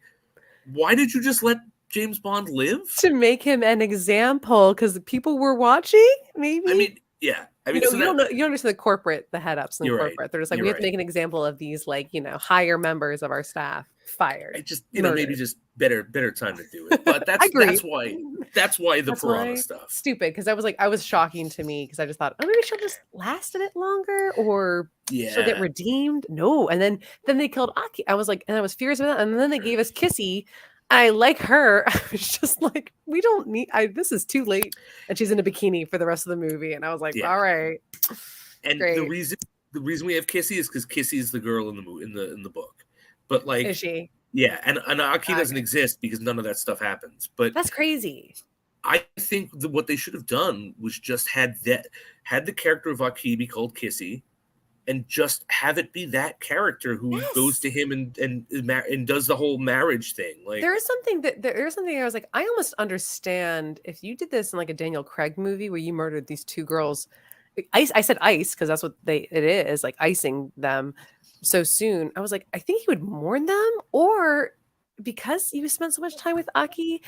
why did you just let James Bond live? To make him an example, because people were watching, maybe? I mean, yeah. I mean, you don't understand the corporate, the head ups in the corporate. Right. They're just like, we have to make an example of these, like, higher members of our staff fired. I just, maybe just better time to do it. But that's why the piranha stuff. Stupid, because I was shocking to me because I just thought, oh, maybe she'll just last a bit longer or she'll get redeemed. No, and then they killed Aki. I was like, and I was furious about that. And then they gave us Kissy. I like her. I was just like, we don't need. This is too late, and she's in a bikini for the rest of the movie. And I was like, all right. And great. the reason we have Kissy is because Kissy is the girl in the book. But like, is she? Yeah, and Aki doesn't exist because none of that stuff happens. But that's crazy. I think what they should have done was just had the character of Aki be called Kissy, and just have it be that character who goes to him and does the whole marriage thing. Like, there is something I was like, I almost understand if you did this in like a Daniel Craig movie where you murdered these two girls. I said ice because that's what it is, like icing them so soon. I was like, I think he would mourn them, or because you spent so much time with Aki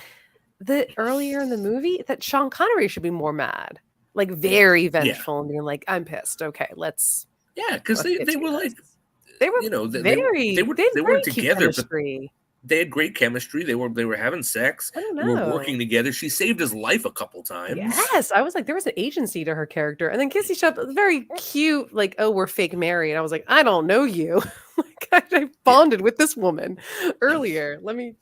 earlier in the movie, that Sean Connery should be more mad, like very vengeful and being like, I'm pissed. Okay, let's. Yeah, because they were like, they were they were together, but chemistry. They had great chemistry. They were having sex. I don't know. They were working together. She saved his life a couple times. Yes, I was like, there was an agency to her character, and then Kissy showed up very cute, like, oh, we're fake married. I was like, I don't know you. Like, I bonded with this woman earlier. Let me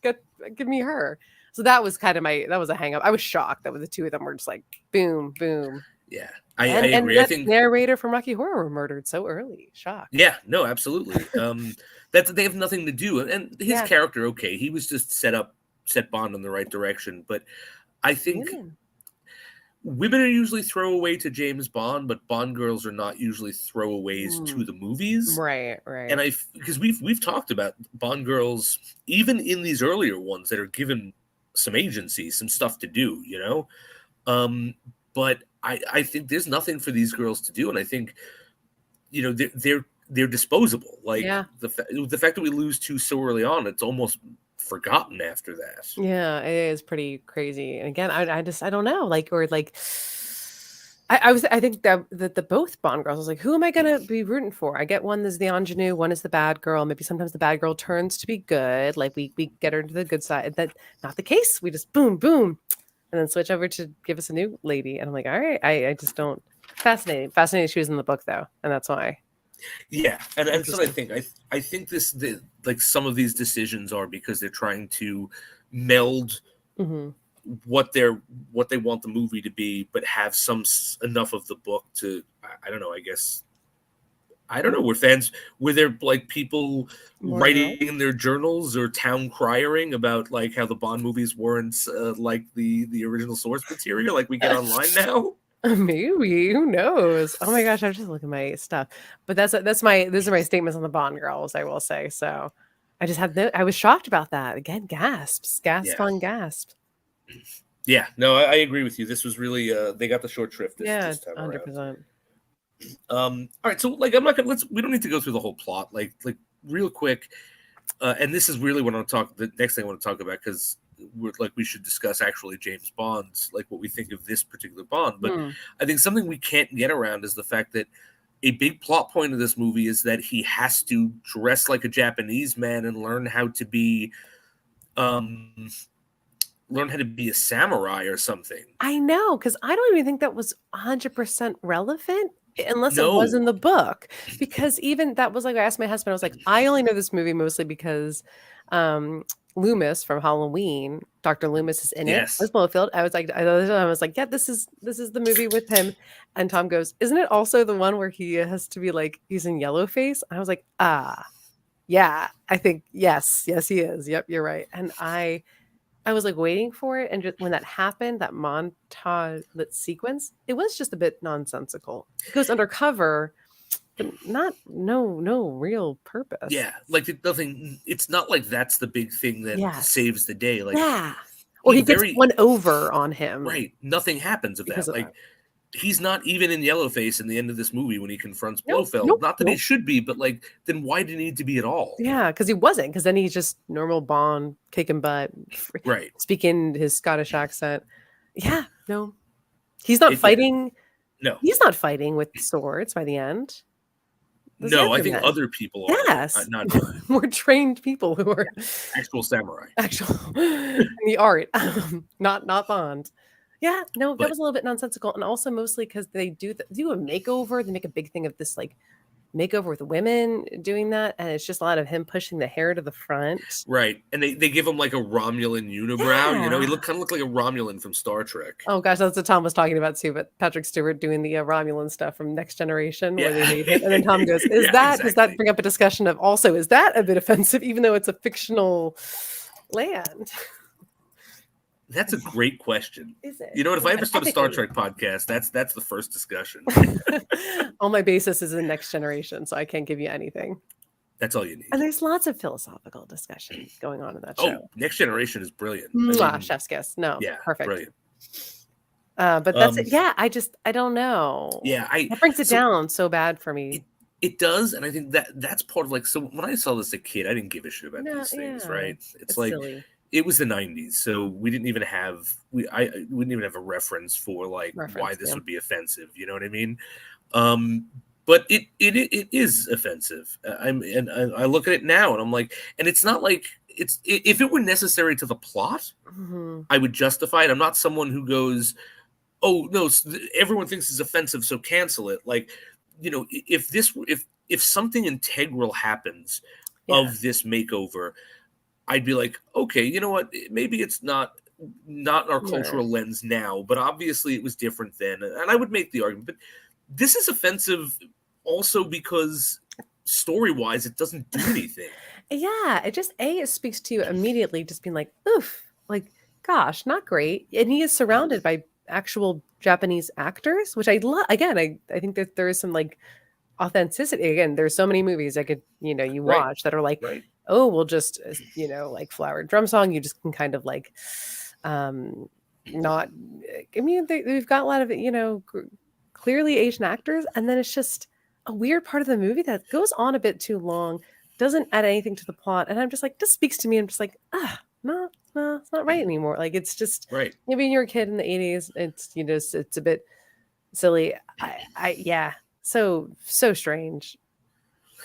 give me her. So that was kind of that was a hang up. I was shocked that the two of them were just like boom, boom. Yeah, I agree. I think narrator from Rocky Horror were murdered so early. Shocked. Yeah, no, absolutely. They have nothing to do, and his character, okay, he was just set Bond in the right direction. But I think women are usually throwaway to James Bond, but Bond girls are not usually throwaways to the movies. Right. And because we've talked about Bond girls, even in these earlier ones that are given some agency, some stuff to do, but I think there's nothing for these girls to do, and I think they're disposable. Like the fact that we lose two so early on, it's almost forgotten after that. Yeah, it is pretty crazy. And again, I don't know, I think that the both Bond girls, I was like, who am I gonna be rooting for? I get one is the ingenue, one is the bad girl. Maybe sometimes the bad girl turns to be good, like we get her to the good side. That's not the case. We just boom and then switch over to give us a new lady. And I'm like, all right, I just don't. Fascinating she was in the book though, and that's why. Yeah, and that's what I think. I think like some of these decisions are because they're trying to meld what they want the movie to be, but have enough of the book to, I don't know. I guess I don't know. Were there like people writing in their journals or town crying about like how the Bond movies weren't like the original source material like we get online now? Maybe, who knows? Oh my gosh, I'm just looking at my stuff. But those are my statements on the Bond girls, I will say. So I just I was shocked about that. Again, gasp on gasp. Yeah, no, I agree with you. This was really they got the short shrift this time 100%. around. All right, so like I'm not gonna we don't need to go through the whole plot. Like real quick, and this is really what I want to talk. The next thing I want to talk about, because we should discuss actually James Bond's, like what we think of this particular Bond. But I think something we can't get around is the fact that a big plot point of this movie is that he has to dress like a Japanese man and learn how to be a samurai or something. I know, because I don't even think that was 100% relevant unless it was in the book. Because even that was like, I asked my husband, I was like, I only know this movie mostly because Loomis from Halloween, Dr. Loomis is in it Yes. as Blofeld. I was like, yeah, this is the movie with him. And Tom goes, isn't it also the one where he has to be like he's in Yellowface? I was like, yeah, I think yes, he is. Yep, you're right. And I was like waiting for it, and just when that happened, that montage, that sequence, it was just a bit nonsensical. He goes undercover, but no real purpose. Yeah, like it's not like that's the big thing that saves the day. Like, or he gets one over on him. Right, nothing happens of that. Like, he's not even in Yellowface in the end of this movie when he confronts Blofeld. Not that he should be, but like, then why did he need to be at all? Yeah, because he wasn't. Because then he's just normal Bond, kicking butt, right, speaking his Scottish accent. Yeah, no, he's not fighting. No, he's not fighting with swords by the end. No, I think other people are. Yes, not more trained people who are actual samurai. In the art, not Bond. Yeah, no, that was a little bit nonsensical, and also mostly because they do a makeover. They make a big thing of this like makeover with women doing that, and it's just a lot of him pushing the hair to the front. Right, and they give him like a Romulan unibrow. You know, he kind of looked like a Romulan from Star Trek. Oh gosh, that's what Tom was talking about too. But Patrick Stewart doing the Romulan stuff from Next Generation, where they made it, and then Tom goes, "Does that bring up a discussion of also is that a bit offensive, even though it's a fictional land?" That's a great question. Is it? You know what? If I ever start a Star Trek podcast, that's the first discussion. All my basis is in Next Generation, so I can't give you anything. That's all you need. And there's lots of philosophical discussion going on in that show. Oh, Next Generation is brilliant. Chef's kiss. No, yeah, perfect. Brilliant. But that's it. Yeah, I don't know. Yeah, that brings it down so bad for me. It does, and I think that's part of like. So when I saw this as a kid, I didn't give a shit about these things, right? It's like silly. It was the 90s, so we didn't even have we didn't even have a reference for like why this would be offensive. You know what I mean? But it is offensive. I look at it now and I'm like, and it's not like if it were necessary to the plot, I would justify it. I'm not someone who goes, oh no, everyone thinks it's offensive, so cancel it. Like, you know, if something integral happens of this makeover, I'd be like, okay, you know what? Maybe it's not our cultural lens now, but obviously it was different then. And I would make the argument. But this is offensive also because story-wise, it doesn't do anything. Yeah, it speaks to you immediately, just being like, oof, like, gosh, not great. And he is surrounded by actual Japanese actors, which I love. Again, I think that there is some like authenticity. Again, there's so many movies I could, you watch that are like, oh, we'll just, like Flower Drum Song, you just can kind of like, not, I mean, they've got a lot of, clearly Asian actors. And then it's just a weird part of the movie that goes on a bit too long, doesn't add anything to the plot. And I'm just like, this speaks to me. I'm just like, no, it's not right anymore. Like, it's just, maybe you're a kid in the 80s. It's, it's a bit silly. Yeah. So strange.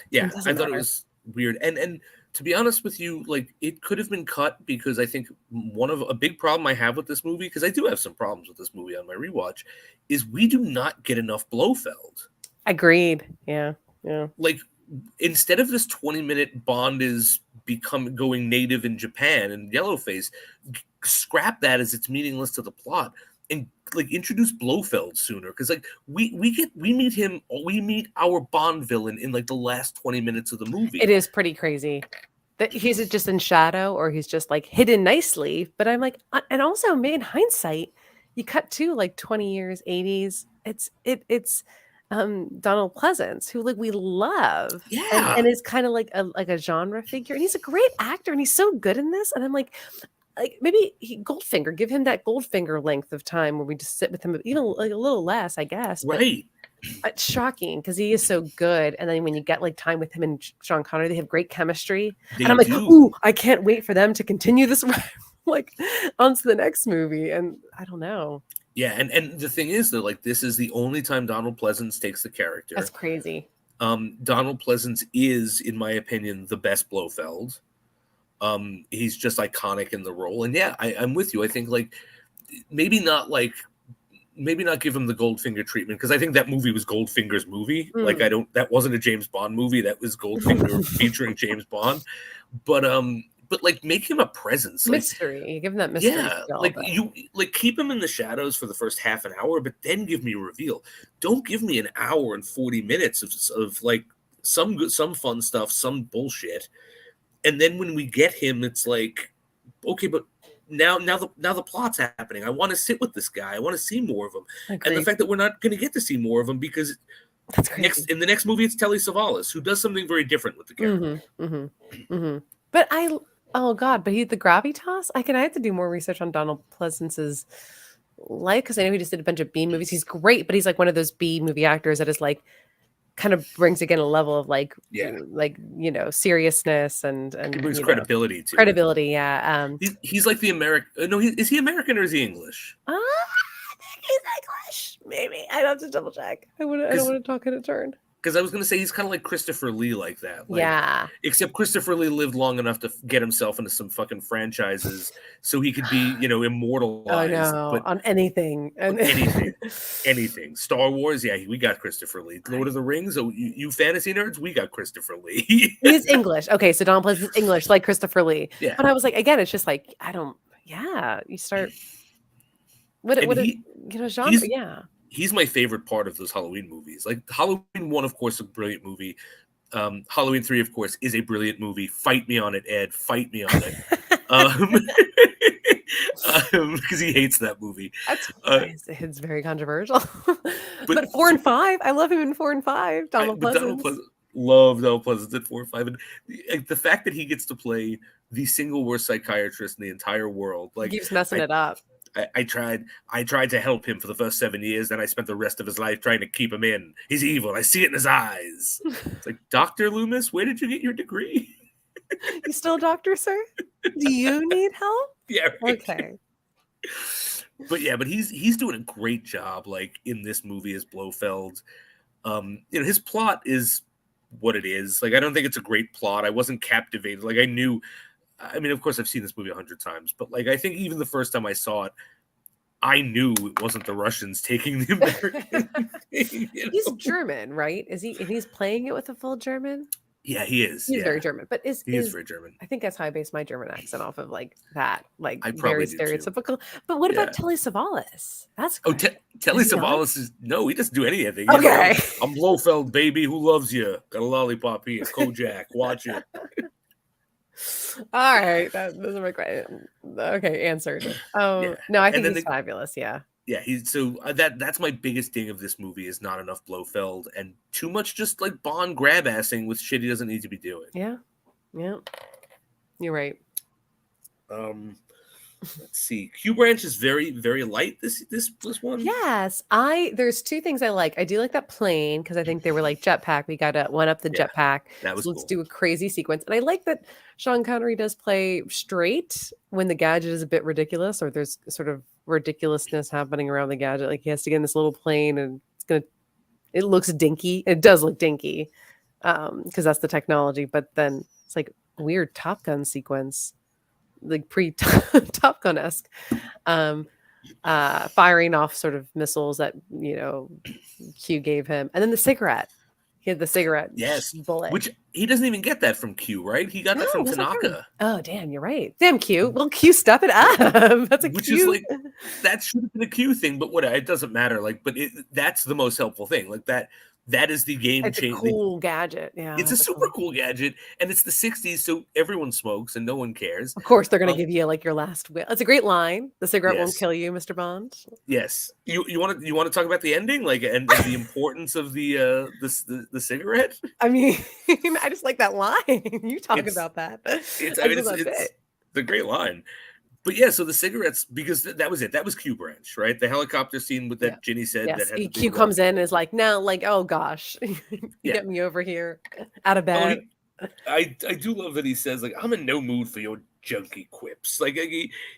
Yeah. I thought it was weird. And to be honest with you, like, it could have been cut because I think a big problem I have with this movie, because I do have some problems with this movie on my rewatch, is we do not get enough Blofeld. Agreed. Yeah. Like, instead of this 20-minute Bond is going native in Japan and Yellowface, scrap that as it's meaningless to the plot and like introduce Blofeld sooner, because like we meet our Bond villain in like the last 20 minutes of the movie. It is pretty crazy that he's just in shadow or he's just like hidden nicely. But I'm like, and also in hindsight, you cut to like 20 years, 80s. It's Donald Pleasance, who like we love, and is kind of like a genre figure, and he's a great actor, and he's so good in this. And I'm like maybe Goldfinger, give him that Goldfinger length of time where we just sit with him, even like a little less, I guess. Right. It's shocking because he is so good, and then when you get like time with him and Sean Connery, they have great chemistry, and I'm like, ooh, I can't wait for them to continue this like onto the next movie, and I don't know. Yeah, and the thing is though, like, this is the only time Donald Pleasance takes the character. That's crazy. Donald Pleasance is, in my opinion, the best Blofeld. He's just iconic in the role, and yeah, I'm with you. I think like maybe not give him the Goldfinger treatment, because I think that movie was Goldfinger's movie. Like, that wasn't a James Bond movie. That was Goldfinger featuring James Bond. But but like make him a presence, like mystery. Give him that mystery. yeah, feel, like but- you like keep him in the shadows for the first half an hour, but then give me a reveal. Don't give me an hour and 40 minutes of like some good, some fun stuff, some bullshit, and then when we get him, it's like okay, but now the plot's happening. I want to sit with this guy. I want to see more of him, and the Agreed. fact that we're not going to get to see more of him because That's crazy. in the next movie it's Telly Savalas who does something very different with the character. But oh god, but the gravitas. I have to do more research on Donald Pleasance's life because I know he just did a bunch of B movies. He's great, but he's like one of those B movie actors that is like kind of brings again a level of like seriousness and He brings credibility to credibility. Yeah. He's like the American. No, is he American or is he English? I think he's English. Maybe I have to double check. I don't want to talk in a turn. Because I was going to say he's kind of like Christopher Lee, like that. Like, yeah. Except Christopher Lee lived long enough to get himself into some fucking franchises, so he could be, immortalized. Oh no, but on anything, anything. Star Wars, yeah, we got Christopher Lee. Lord of the Rings, you fantasy nerds, we got Christopher Lee. He's English. Okay, so Donald Pleasance is English, like Christopher Lee. Yeah. But I was like, again, it's just like you start. Genre? Yeah. He's my favorite part of those Halloween movies. Like Halloween 1, of course, a brilliant movie. Halloween 3, of course, is a brilliant movie. Fight me on it, Ed. Fight me on it. Because he hates that movie. It's very controversial. But 4 and 5, I love him in 4 and 5. Donald Pleasance. Love Donald Pleasance at 4 and 5. And the fact that he gets to play the single worst psychiatrist in the entire world. Like, he keeps messing it up. I tried to help him for the first 7 years, then I spent the rest of his life trying to keep him in. He's evil. I see it in his eyes. It's like, Dr. Loomis, where did you get your degree? You still a doctor, sir? Do you need help? Yeah. Right. Okay. But he's doing a great job, like in this movie as Blofeld. His plot is what it is. Like, I don't think it's a great plot. I wasn't captivated. Like, of course, I've seen this movie 100 times, but like, I think even the first time I saw it, I knew it wasn't the Russians taking the American. He's German, right? Is he? And he's playing it with a full German. Yeah, he is. He's very German, but he is very German. I think that's how I base my German accent off of like that, like I very do stereotypical. But what about Telly Savalas? That's great. Telly Savalas is he doesn't do anything. Okay, I'm Blofeld, baby. Who loves you? Got a lollipop here. Kojak, watch it. All right, that doesn't make right. Okay, answered. Oh no, I think he's fabulous. Yeah, that's my biggest thing of this movie is not enough Blofeld and too much just like Bond grab assing with shit he doesn't need to be doing. Yeah, you're right. Let's see. Q Branch is very, very light. This one. Yes, there's two things I like. I do like that plane because I think they were like jetpack. We got to one up the jetpack. That was let's do a crazy sequence, and I like that Sean Connery does play straight when the gadget is a bit ridiculous, or there's sort of ridiculousness happening around the gadget. Like he has to get in this little plane, and it looks dinky. It does look dinky because that's the technology. But then it's like a weird Top Gun sequence. Like pre Top Gun-esque, firing off sort of missiles that Q gave him, and then the cigarette. He had the cigarette bullet, which he doesn't even get that from Q, right? He got that from Tanaka. Oh, damn, you're right. Damn, Q. Well, Q, step it up. That's a which Q. is like that should have been a Q thing, but what it doesn't matter. Like, but that's the most helpful thing. Like that is the game changer. It's a cool gadget. Yeah, it's a super cool gadget, and it's the 60s, so everyone smokes and no one cares. Of course, they're going to give you like your last will. It's a great line. The cigarette won't kill you, Mr. Bond. Yes. You want to talk about the ending, like, and the importance of the cigarette? I mean, I just like that line. You talk about that. It's a great line. But yeah, so the cigarettes, because that was it. That was Q Branch, right? The helicopter scene with that Ginny said. Yes. That had Q comes in and is like, no, like, oh gosh, get me over here, out of bed. I do love that he says, like, I'm in no mood for your junky quips. Like,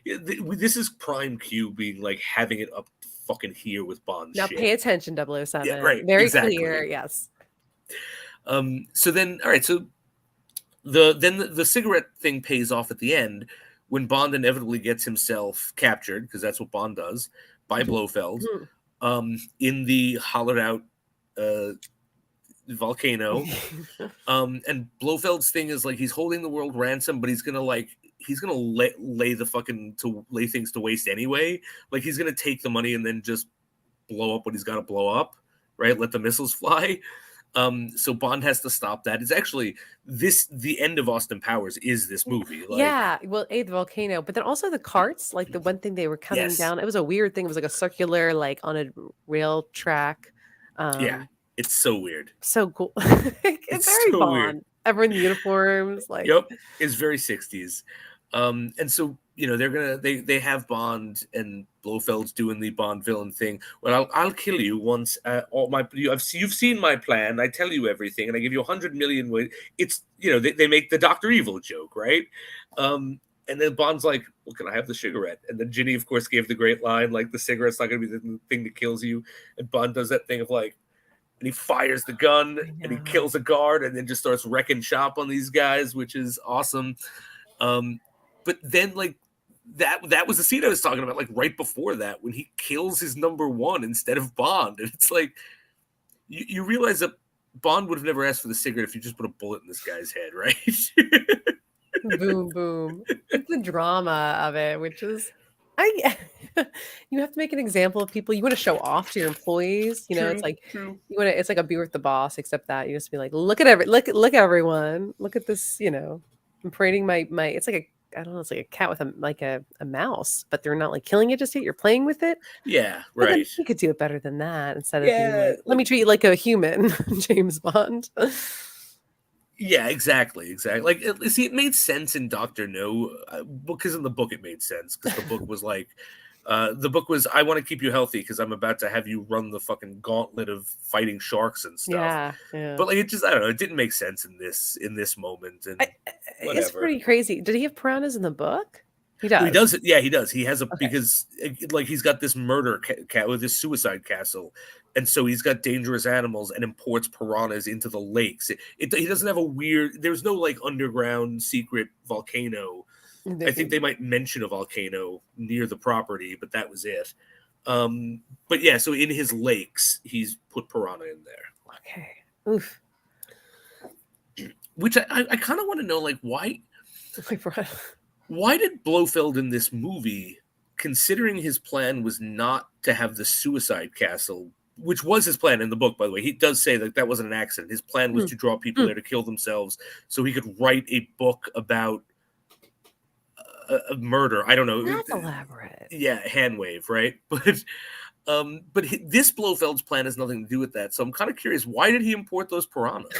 this is prime Q being like having it up fucking here with Bond. Now pay attention, 007. Yeah, right. Very exactly. clear. Yes. So then, all right. So the cigarette thing pays off at the end. When Bond inevitably gets himself captured, because that's what Bond does, by Blofeld, in the hollowed out volcano. And Blofeld's thing is like he's holding the world ransom, but he's gonna like he's gonna lay things to waste anyway. Like he's gonna take the money and then just blow up what he's got to blow up, right? Let the missiles fly. So Bond has to stop that. It's actually the end of Austin Powers is this movie. Like, yeah, well, the volcano, but then also the carts, like the one thing they were coming Yes. down. It was a weird thing. It was like a circular, like on a rail track. Yeah, it's so weird. So cool. It's very so Bond. weird. Everyone in uniforms, like Yep, it's very 60s. And so they have Bond and Blofeld's doing the Bond villain thing. Well, I'll kill you once. You've seen my plan. I tell you everything, and I give you 100 million. It's they make the Dr. Evil joke, right? And then Bond's like, "Well, can I have the cigarette?" And then Ginny, of course, gave the great line, like, "The cigarette's not going to be the thing that kills you." And Bond does that thing of like, and he fires the gun and he kills a guard, and then just starts wrecking shop on these guys, which is awesome. But then, like, that was the scene I was talking about, like, right before that, when he kills his number one instead of Bond. And it's like, you realize that Bond would have never asked for the cigarette if you just put a bullet in this guy's head, right? boom, boom. It's the drama of it, which is, you have to make an example of people. You want to show off to your employees. It's like it's like a Be With the Boss, except that you just be like, look everyone, look at this. I'm parading my. It's like I don't know. It's like a cat with a mouse, but they're not like killing it just yet. You're playing with it. Yeah, right. You could do it better than that instead of being like, let me treat you like a human, James Bond. Yeah, exactly. Like, see, it made sense in Dr. No, because in the book it made sense, because the book was like, I want to keep you healthy because I'm about to have you run the fucking gauntlet of fighting sharks and stuff. Yeah. But like, I don't know, it didn't make sense in this moment. And it's pretty crazy. Did he have piranhas in the book? He does. He does. Yeah, he does. He has because like he's got this murder cat with this suicide castle, and so he's got dangerous animals and imports piranhas into the lakes. He doesn't have a weird. There's no like underground secret volcano. I think they might mention a volcano near the property, but that was it. But yeah, so in his lakes, he's put piranha in there. Okay. Oof. Which I kind of want to know, like, why. Why did Blofeld in this movie, considering his plan was not to have the suicide castle, which was his plan in the book, by the way, he does say that wasn't an accident. His plan was to draw people there to kill themselves so he could write a book about a murder. I don't know. That's elaborate. Yeah, hand wave, right? But this Blofeld's plan has nothing to do with that. So I'm kind of curious, why did he import those piranhas?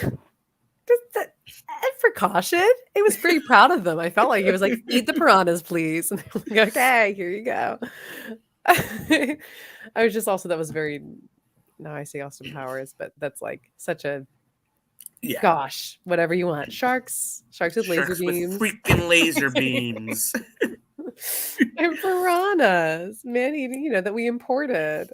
For caution, he was pretty proud of them. I felt like he was like, "Eat the piranhas, please." And they were like, "Okay, here you go." I was just also that was very. Now I say Austin Powers, but that's like such a. Yeah. Gosh, whatever you want. Sharks with laser beams. With freaking laser beams. And piranhas, man eating. That we imported.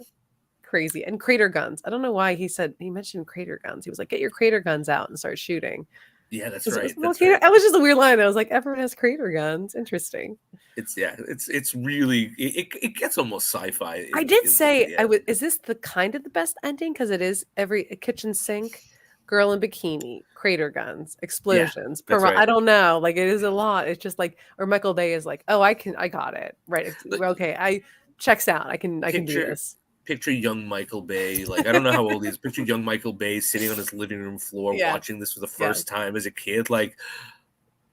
Crazy. And crater guns. I don't know why he mentioned crater guns. He was like, "Get your crater guns out and start shooting." Yeah, that's right. That was just a weird line. I was like, everyone has crater guns. Interesting. It's really it gets almost sci-fi. I did say is this the kind of the best ending? Because it is every kitchen sink, girl in bikini, crater guns, explosions. Yeah, right. I don't know. Like it is a lot. It's just like, or Michael Bay is like, oh, I got it. Right. Okay. I checks out. I can do this. Picture young Michael Bay, like I don't know how old he is. Picture young Michael Bay sitting on his living room floor watching this for the first time as a kid. Like,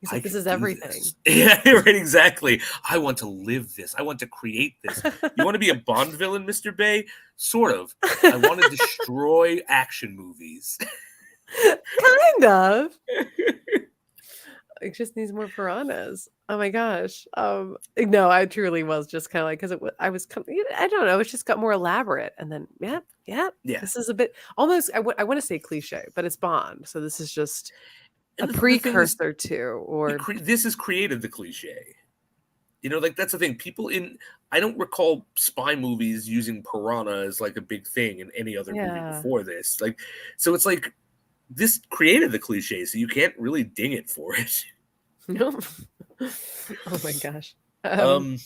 he's like, this is everything. Yeah, right, exactly. I want to live this. I want to create this. You want to be a Bond villain, Mr. Bay? Sort of. I want to destroy action movies. Kind of. It just needs more piranhas. Oh my gosh. No, I truly was just kind of like, because I was, I don't know, it's just got more elaborate. And then, yeah. This is a bit almost, I want to say cliche, but it's Bond. So this is just a precursor to, or this has created the cliche. Like that's the thing. I don't recall spy movies using piranha as like a big thing in any other movie before this. Like, so it's like, this created the cliche, so you can't really ding it for it. No. Oh my gosh. And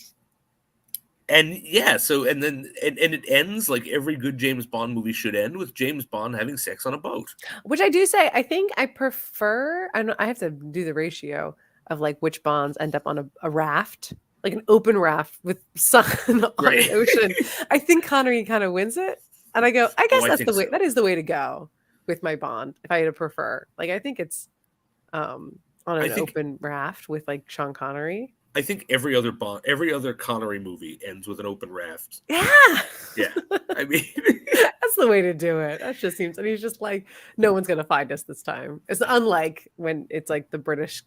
then it ends like every good James Bond movie should end with James Bond having sex on a boat. Which I do say, I think I prefer. I have to do the ratio. of like which Bonds end up on a raft, like an open raft with sun on Right. the ocean. I think Connery kind of wins it. And I go, I guess that's the way, so. that is the way to go with my Bond, if I had to prefer. Like, I think it's on an open raft with like Sean Connery. I think every other Connery movie ends with an open raft. Yeah. Yeah. I mean, that's the way to do it. That just seems, and he's just like, no one's going to find us this time. It's unlike when it's like the British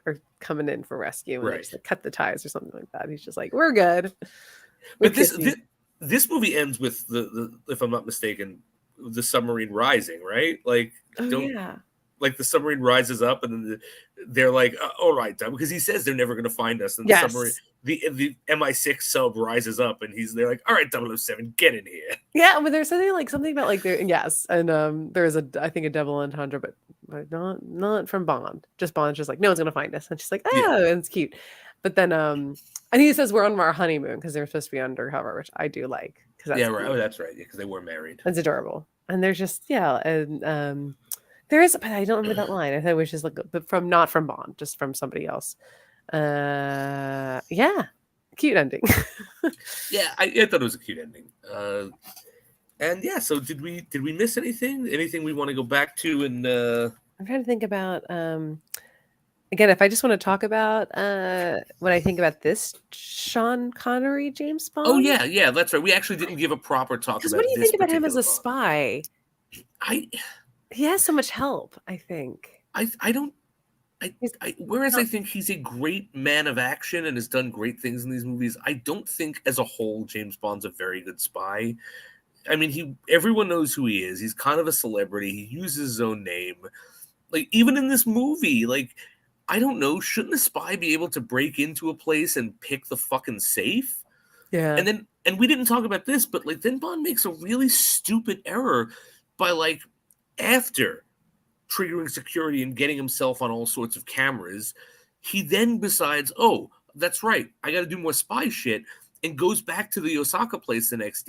are coming in for rescue and they just like, cut the ties or something like that. He's just like, we're good. But this movie ends with the if I'm not mistaken, the submarine rising, right? Like, like the submarine rises up, and then they're like, "All right, because he says they're never going to find us." And the submarine, the MI6 sub rises up, and they're like, "All right, 007, get in here." Yeah, but there's something about like and there's I think a double entendre, but not from Bond. Just Bond's just like, no one's going to find us, and she's like, oh, and it's cute. But then and he says we're on our honeymoon because they're supposed to be undercover, which I do like. Right. Oh, that's right. Yeah, because they were married. It's adorable. And there's just and there is, but I don't remember that line. I thought it was just like, but not from Bond, just from somebody else. Cute ending. Yeah, I thought it was a cute ending. And yeah, so did we miss anything? Anything we want to go back to? And I'm trying to think about again, if I just want to talk about what I think about this Sean Connery James Bond. Oh yeah, that's right. We actually didn't give a proper talk about. What do you think about him as a spy? He has so much help, I think. Whereas I think he's a great man of action and has done great things in these movies, I don't think as a whole James Bond's a very good spy. I mean, everyone knows who he is. He's kind of a celebrity. He uses his own name. Like, even in this movie, like, I don't know, shouldn't a spy be able to break into a place and pick the fucking safe? Yeah. And we didn't talk about this, but like then Bond makes a really stupid error by like after triggering security and getting himself on all sorts of cameras, he then decides, oh, that's right, I got to do more spy shit, and goes back to the Osada place the next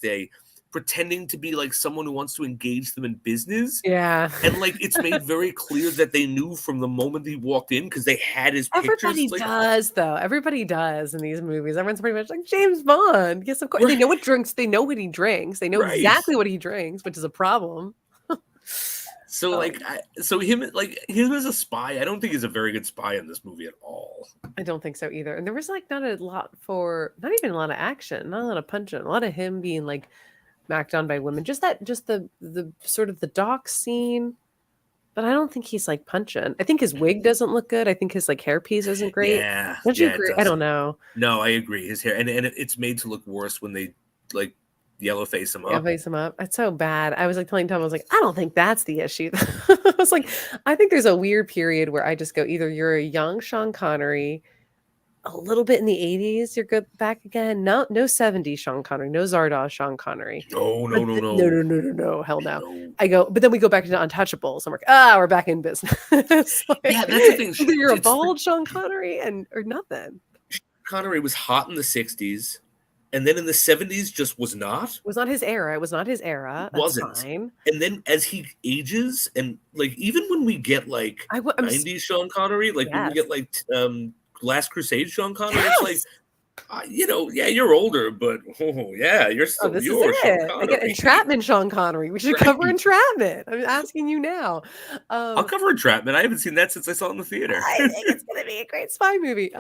day, pretending to be like someone who wants to engage them in business. Yeah. And like it's made very clear that they knew from the moment he walked in because they had his pictures. Everybody does, though. Everybody does in these movies. Everyone's pretty much like James Bond. Yes, of course. Right. They know what drinks. They know what he drinks. They know exactly what he drinks, which is a problem. So him as a spy, I don't think he's a very good spy in this movie at all. I don't think so either. And there was like not even a lot of action, not a lot of punching, a lot of him being like smacked on by women. Just the sort of the dock scene. But I don't think he's like punching. I think his wig doesn't look good. I think his like hairpiece isn't great. Yeah. Don't you agree? I don't know. No, I agree. His hair and it's made to look worse when they like yellow face him up. Yeah, face him up. It's so bad. I was like telling Tom, I was like, I don't think that's the issue. I was like, I think there's a weird period where I just go, either you're a young Sean Connery, a little bit in the 80s, you're good back again. No 70s Sean Connery, no Zardoz Sean Connery. No. Hell no. I go, but then we go back to Untouchables. I'm like, we're back in business. Like, yeah, that's the thing. Either you're a bald Sean Connery or nothing. Connery was hot in the 60s. And then in the 70s, just was not. It was not his era. It was not his era. That's wasn't. Fine. And then as he ages, and like even when we get like 90s Sean Connery, like when we get like Last Crusade Sean Connery, it's like, you're older, but you're still yours. Sean Connery. I get Entrapment Sean Connery. We should cover Entrapment. I'm asking you now. I'll cover Entrapment. I haven't seen that since I saw it in the theater. I think it's gonna be a great spy movie.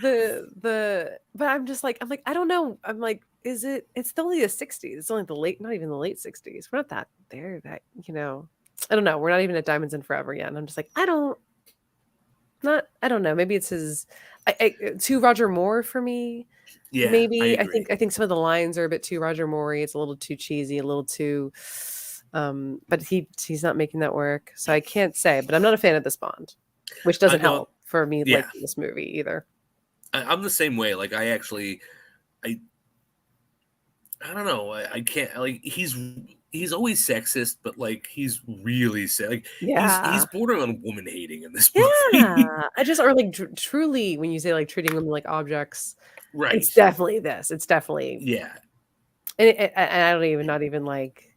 But I'm just like, I don't know. I'm like, it's only the 60s. It's only not even the late 60s. We're not that there, I don't know. We're not even at Diamonds in Forever yet. And I'm just like, I don't know. Maybe it's his, too Roger Moore for me. Yeah, maybe I think some of the lines are a bit too Roger Moore. It's a little too cheesy, a little too, but he's not making that work. So I can't say, but I'm not a fan of this Bond, which doesn't help for me liking this movie either. I'm the same way. Like I don't know. I can't like he's always sexist, but like he's really like he's bordering on woman hating in this movie. Yeah, or like truly when you say like treating women like objects, right? It's definitely this. It's definitely and not even like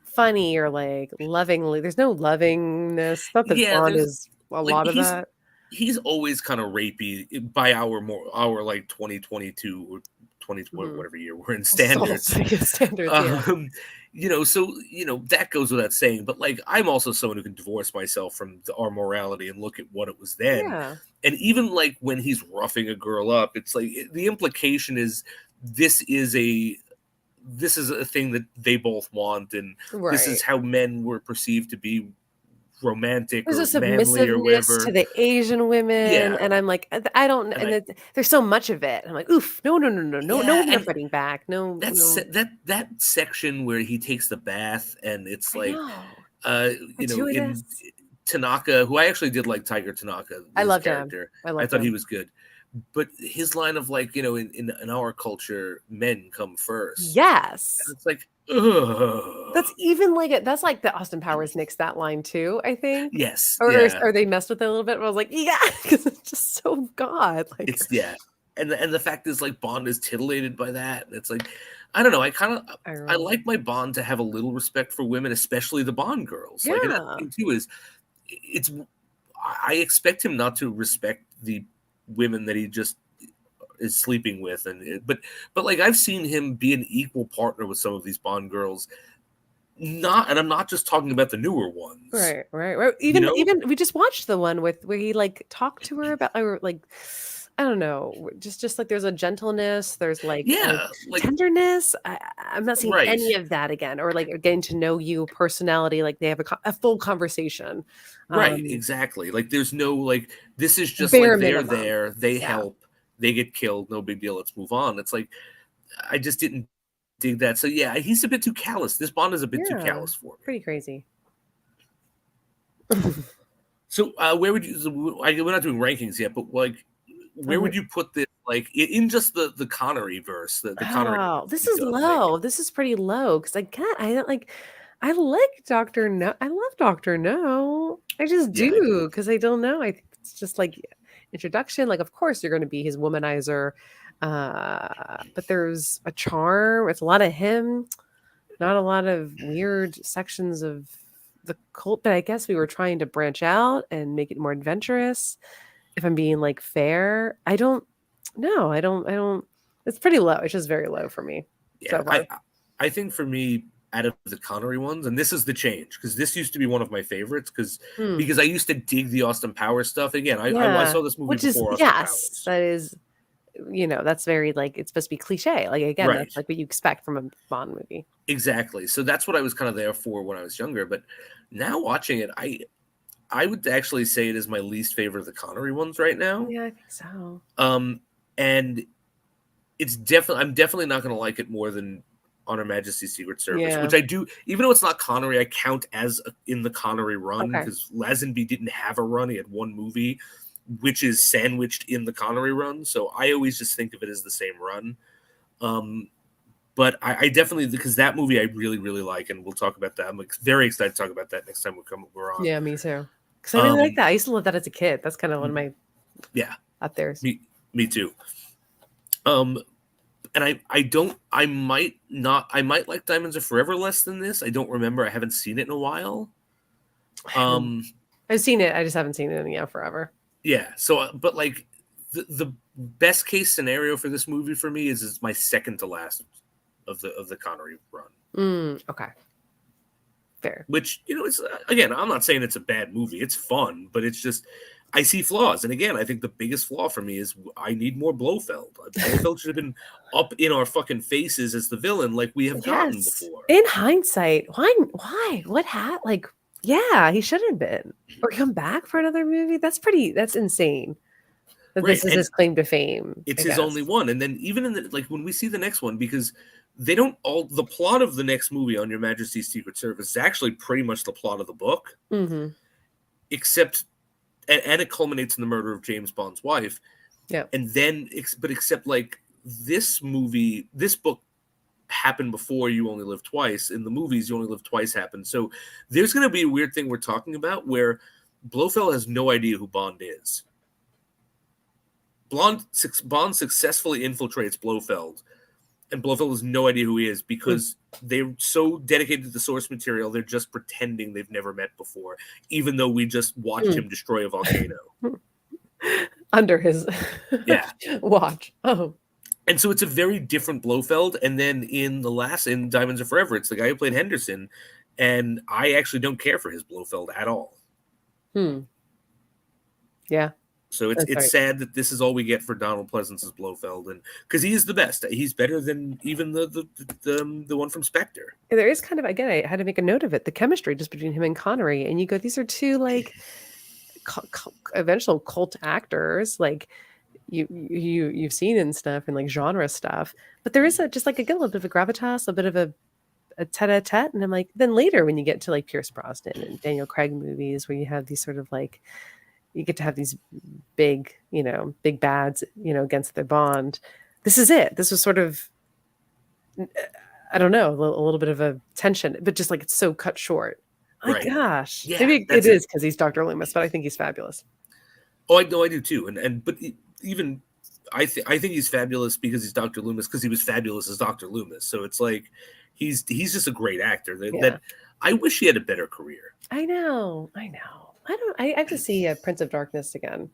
funny or like lovingly. There's no lovingness. Not that Bond is a like lot of that. He's always kind of rapey by our like 2022 or 20 whatever year we're in standards. Standards, yeah. So that goes without saying. But like, I'm also someone who can divorce myself from our morality and look at what it was then. Yeah. And even like when he's roughing a girl up, it's like the implication is this is a thing that they both want, and this is how men were perceived to be romantic There's or a manly or submissiveness whatever. to the Asian women, and I'm like, I don't, and there's so much of it. I'm like, oof, no women are fighting back. No, that section where he takes the bath, and it's like, in Tanaka, who I actually did like, Tiger Tanaka, I loved character. him. I thought he was good. But his line of like, in our culture, men come first. Yes. And it's like, ugh. That's even like that's like the Austin Powers nixed that line too, I think. Yes. Or they messed with it a little bit. But I was like, yeah, because it's just so God. Like it's And the fact is, like, Bond is titillated by that. And it's like, I don't know. I like my Bond to have a little respect for women, especially the Bond girls. Yeah. Like, and that thing too is, I expect him not to respect the women that he just is sleeping with, but like, I've seen him be an equal partner with some of these Bond girls. And I'm not just talking about the newer ones. Right. Even we just watched the one where he like talked to her about, or like, I don't know, just like there's a gentleness, there's like tenderness. I'm not seeing any of that again, or like getting to know you, personality. Like they have a full conversation. Right, exactly. Like there's no like, this is just like they're there, they help, they get killed, no big deal, let's move on. It's like, I just didn't dig that. So yeah, he's a bit too callous. This Bond is a bit too callous for me. Pretty crazy. So where would you? We're not doing rankings yet, but like, where would you put this? Like in just the Connery verse, the Connery. Oh, this is low. This is pretty low because I like Dr. No. I love Dr. No. I just do because I don't know. I think it's just like introduction. Like, of course, you're going to be his womanizer. But there's a charm. It's a lot of him, not a lot of weird sections of the cult. But I guess we were trying to branch out and make it more adventurous. If I'm being like fair, I don't. It's pretty low. It's just very low for me. Yeah, so I think for me, out of the Connery ones, and this is the change, because this used to be one of my favorites, because I used to dig the Austin Powers stuff. Again, I saw this movie before Austin Powers. That is. That's very like, it's supposed to be cliche. Like, again, that's like what you expect from a Bond movie. Exactly. So that's what I was kind of there for when I was younger. But now watching it, I would actually say it is my least favorite of the Connery ones right now. Yeah, I think so. And it's I'm definitely not going to like it more than On Her Majesty's Secret Service, which I do, even though it's not Connery, I count as in the Connery run, because Lazenby didn't have a run. He had one movie, which is sandwiched in the Connery run. So I always just think of it as the same run. But I definitely, because that movie I really, really like, and we'll talk about that. I'm very excited to talk about that next time we're on. Yeah, me too. Because I really like that. I used to love that as a kid. That's kind of one of my up there. Me too. And I might like Diamonds Are Forever less than this. I don't remember. I haven't seen it in a while. I've seen it. I just haven't seen it in forever. Yeah. So, but like the best case scenario for this movie for me is my second to last of the Connery run. Okay. Fair. Which, it's, again, I'm not saying it's a bad movie. It's fun, but it's just, I see flaws. And again, I think the biggest flaw for me is I need more Blofeld. Blofeld should have been up in our fucking faces as the villain, like we have gotten before. In hindsight, why? What like, yeah, he should have been. Or come back for another movie? That's insane. That this is his claim to fame. It's his only one. And then even in when we see the next one, because the plot of the next movie, On Your Majesty's Secret Service, is actually pretty much the plot of the book. Mm-hmm. Except, and it culminates in the murder of James Bond's wife. Yeah. And then, except like this book happened before You Only Live Twice. In the movies, You Only Live Twice happened. So there's going to be a weird thing we're talking about where Blofeld has no idea who Bond is. Bond successfully infiltrates Blofeld And Blofeld has no idea who he is because they're so dedicated to the source material, they're just pretending they've never met before, even though we just watched him destroy a volcano. Under his watch. Oh. And so it's a very different Blofeld. And then in Diamonds Are Forever, it's the guy who played Henderson. And I actually don't care for his Blofeld at all. Yeah. So it's sad that this is all we get for Donald Pleasance's Blofeld, and because he is the best, he's better than even the one from Spectre. There is kind of, again, I had to make a note of it, the chemistry just between him and Connery, and you go, these are two like eventual cult actors, like you've seen in stuff and like genre stuff, but there is just like a little bit of a gravitas, a bit of a tete-a-tete, and I'm like, then later when you get to like Pierce Brosnan and Daniel Craig movies where you have these sort of like, you get to have these big bads, against their Bond. This is it. This was sort of, I don't know, a little bit of a tension, but just like it's so cut short. My gosh, maybe it is because he's Dr. Loomis, but I think he's fabulous. Oh, I know, I do too. But even I think he's fabulous because he's Dr. Loomis, because he was fabulous as Dr. Loomis. So it's like he's just a great actor. That I wish he had a better career. I know. I have to see Prince of Darkness again.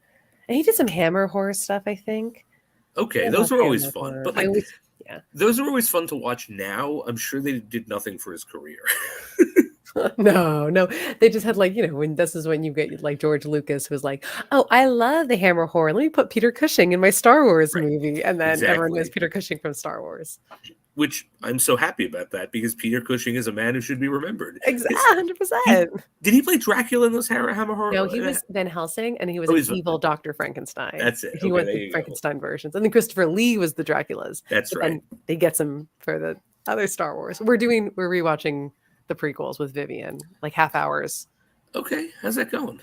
And he did some Hammer horror stuff, I think. Okay, those were always fun. But those are always fun to watch now. I'm sure they did nothing for his career. No. They just had when this is when you get like George Lucas, who was like, oh, I love the Hammer horror. Let me put Peter Cushing in my Star Wars movie. And then everyone knows Peter Cushing from Star Wars. Which I'm so happy about that, because Peter Cushing is a man who should be remembered. Exactly, 100%. Did he play Dracula in those Hammer horror? No, he was Van Helsing, and he was an evil Dr. Frankenstein. That's it. He went the Frankenstein versions. And then Christopher Lee was the Draculas. That's right. And they get him for the other Star Wars. We're rewatching the prequels with Vivian, like half hours. Okay, how's that going?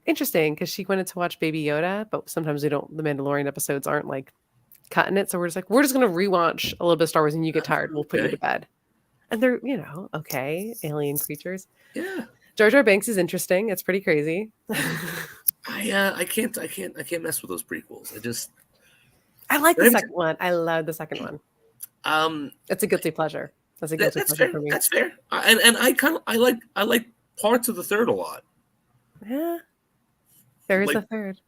Interesting, because she wanted to watch Baby Yoda, but sometimes the Mandalorian episodes aren't like cutting it, so we're just going to rewatch a little bit of Star Wars, and you get tired, we'll put you to bed. And they're alien creatures. Yeah, Jar Jar Binks is interesting. It's pretty crazy. I can't mess with those prequels. I like the second one. I love the second one. It's a guilty pleasure. That's pleasure fair. for me. That's fair. And I like parts of the third a lot. Yeah, there is a third.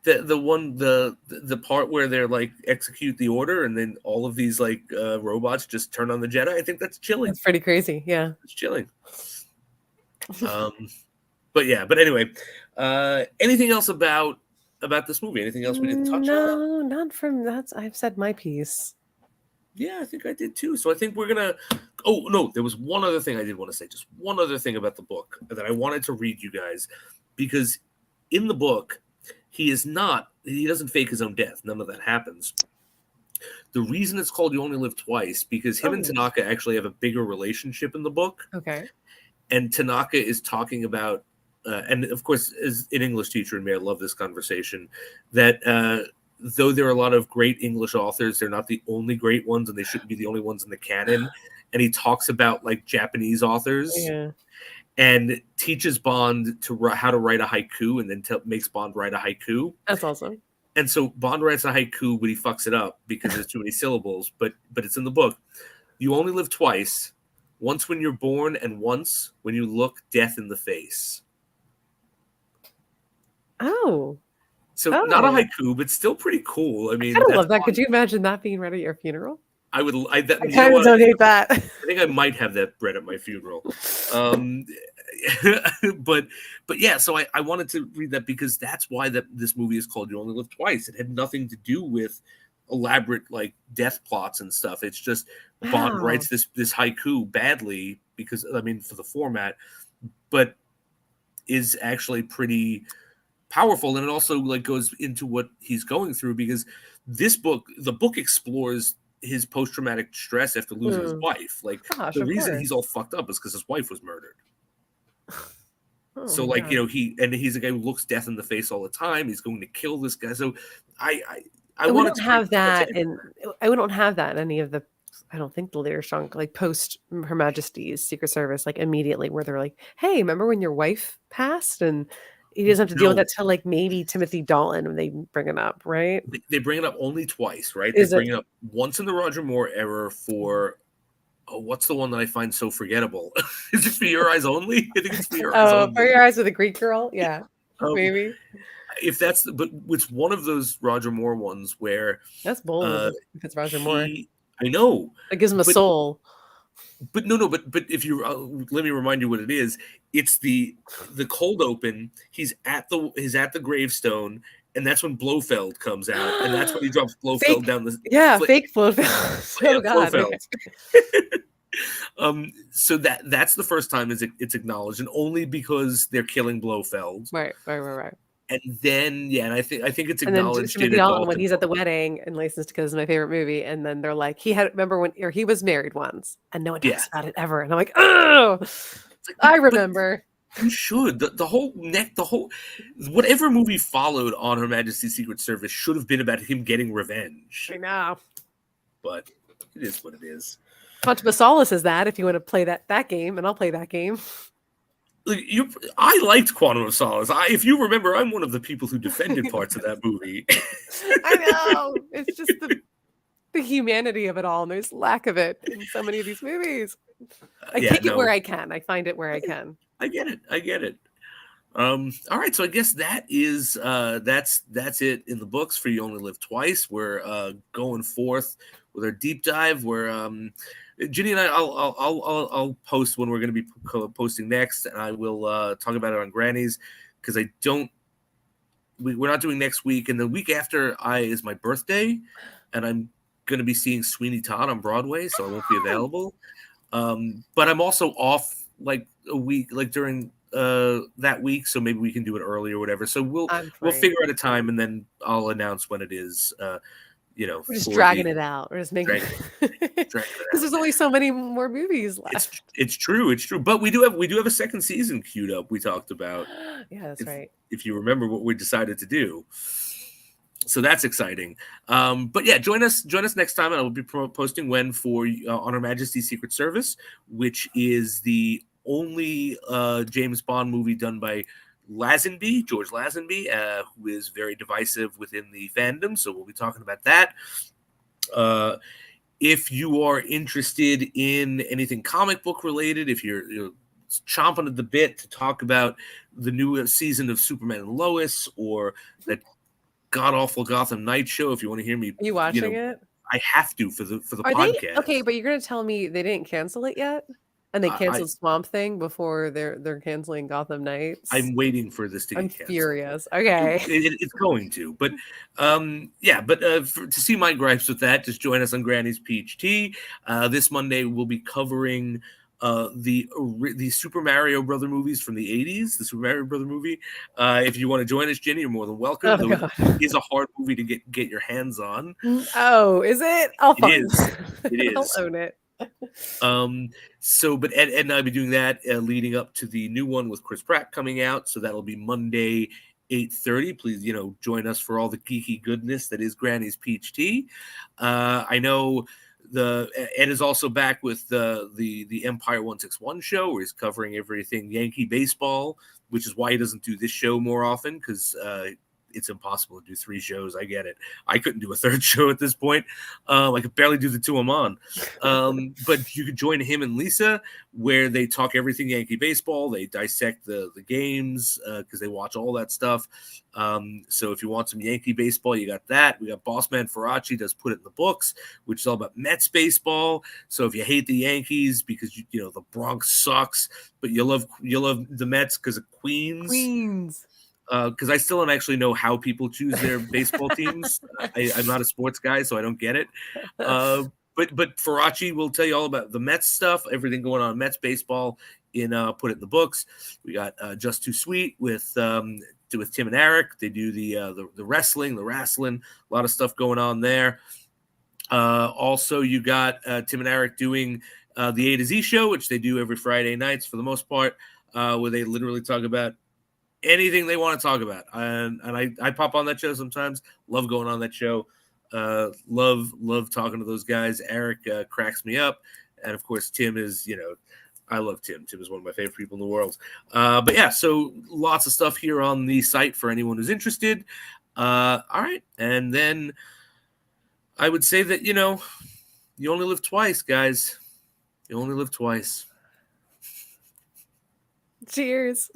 The part where they're like execute the order, and then all of these like robots just turn on the Jedi. I think that's chilling. It's pretty crazy. Yeah, it's chilling. But anyway, anything else about this movie? Anything else we didn't touch on? No, not from that. I've said my piece. Yeah, I think I did too. So I think we're gonna. Oh no, there was one other thing I did want to say. Just one other thing about the book that I wanted to read you guys, because in the book, he doesn't fake his own death. None of that happens. The reason it's called You Only Live Twice, because him and Tanaka actually have a bigger relationship in the book. Okay. And Tanaka is talking about, and of course, as an English teacher in me, I love this conversation, that though there are a lot of great English authors, they're not the only great ones, and they shouldn't be the only ones in the canon. And he talks about like Japanese authors. Yeah. And teaches Bond how to write a haiku, and then makes Bond write a haiku. That's awesome. And so Bond writes a haiku, but he fucks it up because there's too many syllables. But it's in the book. You only live twice. Once when you're born, and once when you look death in the face. Oh. So not a haiku, but still pretty cool. I mean, I kind of love that. Could you imagine that being read at your funeral? I would. I kind of don't hate that. I think I might have that read at my funeral. But yeah. So I wanted to read that because that's why this movie is called You Only Live Twice. It had nothing to do with elaborate like death plots and stuff. It's just Bond writes this haiku badly because for the format, but is actually pretty powerful, and it also like goes into what he's going through, because the book explores his post-traumatic stress after losing his wife. Like the reason he's all fucked up is because his wife was murdered. So like, he's a guy who looks death in the face all the time. He's going to kill this guy. So I want to have that, and I don't have that in any of the. I don't think the later strong like post Her Majesty's Secret Service like immediately where they're like, hey, remember when your wife passed? And he doesn't have to deal with No. that till like maybe Timothy Dalton when they bring it up, right? They bring it up only twice, right? Is They bring it? it up once in the Roger Moore era for what's the one that I find so forgettable? Is it For Your Eyes Only? I think it's For Your Eyes Oh, Only. For Your Eyes with a Greek Girl? Yeah, Um, maybe. If that's, but it's one of those Roger Moore ones where That's bold if it's Roger Moore. I know. That gives him a but, soul. But no, but if you let me remind you what it is. It's the cold open. He's at the gravestone, and that's when Blofeld comes out, and that's when he drops Blofeld down the fake Blofeld. Oh God. Blofeld. So that's the first time it's acknowledged, and only because they're killing Blofeld. Right. And then and I think it's And then acknowledged Timothy Dalton when he's at the wedding and Licensed Because is my favorite movie, and then they're like, he was married once, and no one talks about it ever, and I'm like, oh, I remember. You should. The whole whatever movie followed on Her Majesty's Secret Service should have been about him getting revenge. I know, but it is what it is. Quantum of Solace is that if you want to play that game, and I'll play that game. I liked Quantum of Solace. If you remember, I'm one of the people who defended parts of that movie. I know. It's just the humanity of it all, and there's lack of it in so many of these movies. I take it where I can. I find it where I can. I get it. All right, so I guess that is that's it in the books for You Only Live Twice. We're going forth with our deep dive. We're Ginny and I'll post when we're going to be posting next, and I will talk about it on Granny's because we're not doing next week, and the week after is my birthday, and I'm going to be seeing Sweeney Todd on Broadway, so I won't be available. But I'm also off like a week, like during that week, so maybe we can do it early or whatever. So we'll figure out a time, and then I'll announce when it is. We're just dragging it out. We're just making because there's only so many more movies left. It's true. But we do have a second season queued up. We talked about. Yeah, that's right. If you remember what we decided to do, so that's exciting. But yeah, join us next time, and I will be posting when for on Her Majesty's Secret Service, which is the only James Bond movie done by George Lazenby, who is very divisive within the fandom. So we'll be talking about that. If you are interested in anything comic book related, if you're chomping at the bit to talk about the new season of Superman and Lois or that god awful Gotham Knights show, if you want to hear me, are you watching it? I have to for the podcast. Okay, but you're going to tell me they didn't cancel it yet? And they canceled Swamp Thing before they're canceling Gotham Knights. I'm waiting for this to get canceled. I'm furious. Okay. It's going to. But to see my gripes with that, just join us on Granny's Peach Tea. This Monday we'll be covering the Super Mario Brother movies from the 80s, the Super Mario Brother movie. If you want to join us, Ginny, you're more than welcome. It is a hard movie to get your hands on. Oh, is it? It is. I'll own it. But Ed and I'll be doing that leading up to the new one with Chris Pratt coming out. So that'll be Monday, 8:30. Please, join us for all the geeky goodness that is Granny's Peach Tea. I know Ed is also back with the Empire 161 show, where he's covering everything Yankee baseball, which is why he doesn't do this show more often, because it's impossible to do 3 shows. I get it. I couldn't do a 3rd show at this point. I could barely do the 2 I'm on. But you could join him and Lisa, where they talk everything Yankee baseball. They dissect the games because they watch all that stuff. So if you want some Yankee baseball, you got that. We got Bossman Faraci does Put It in the Books, which is all about Mets baseball. So if you hate the Yankees because the Bronx sucks, but you love the Mets because of Queens. Because I still don't actually know how people choose their baseball teams. I'm not a sports guy, so I don't get it. But Faraci will tell you all about the Mets stuff, everything going on in Mets baseball in Put It in the Books. We got Just Too Sweet with Tim and Eric. They do the wrestling, a lot of stuff going on there. Also, you got Tim and Eric doing the A to Z show, which they do every Friday nights for the most part, where they literally talk about anything they want to talk about. And I pop on that show sometimes. Love going on that show. Love talking to those guys. Eric cracks me up. And of course, Tim is, I love Tim. Tim is one of my favorite people in the world. But yeah, so lots of stuff here on the site for anyone who's interested. All right. And then I would say that, you only live twice, guys. You only live twice. Cheers.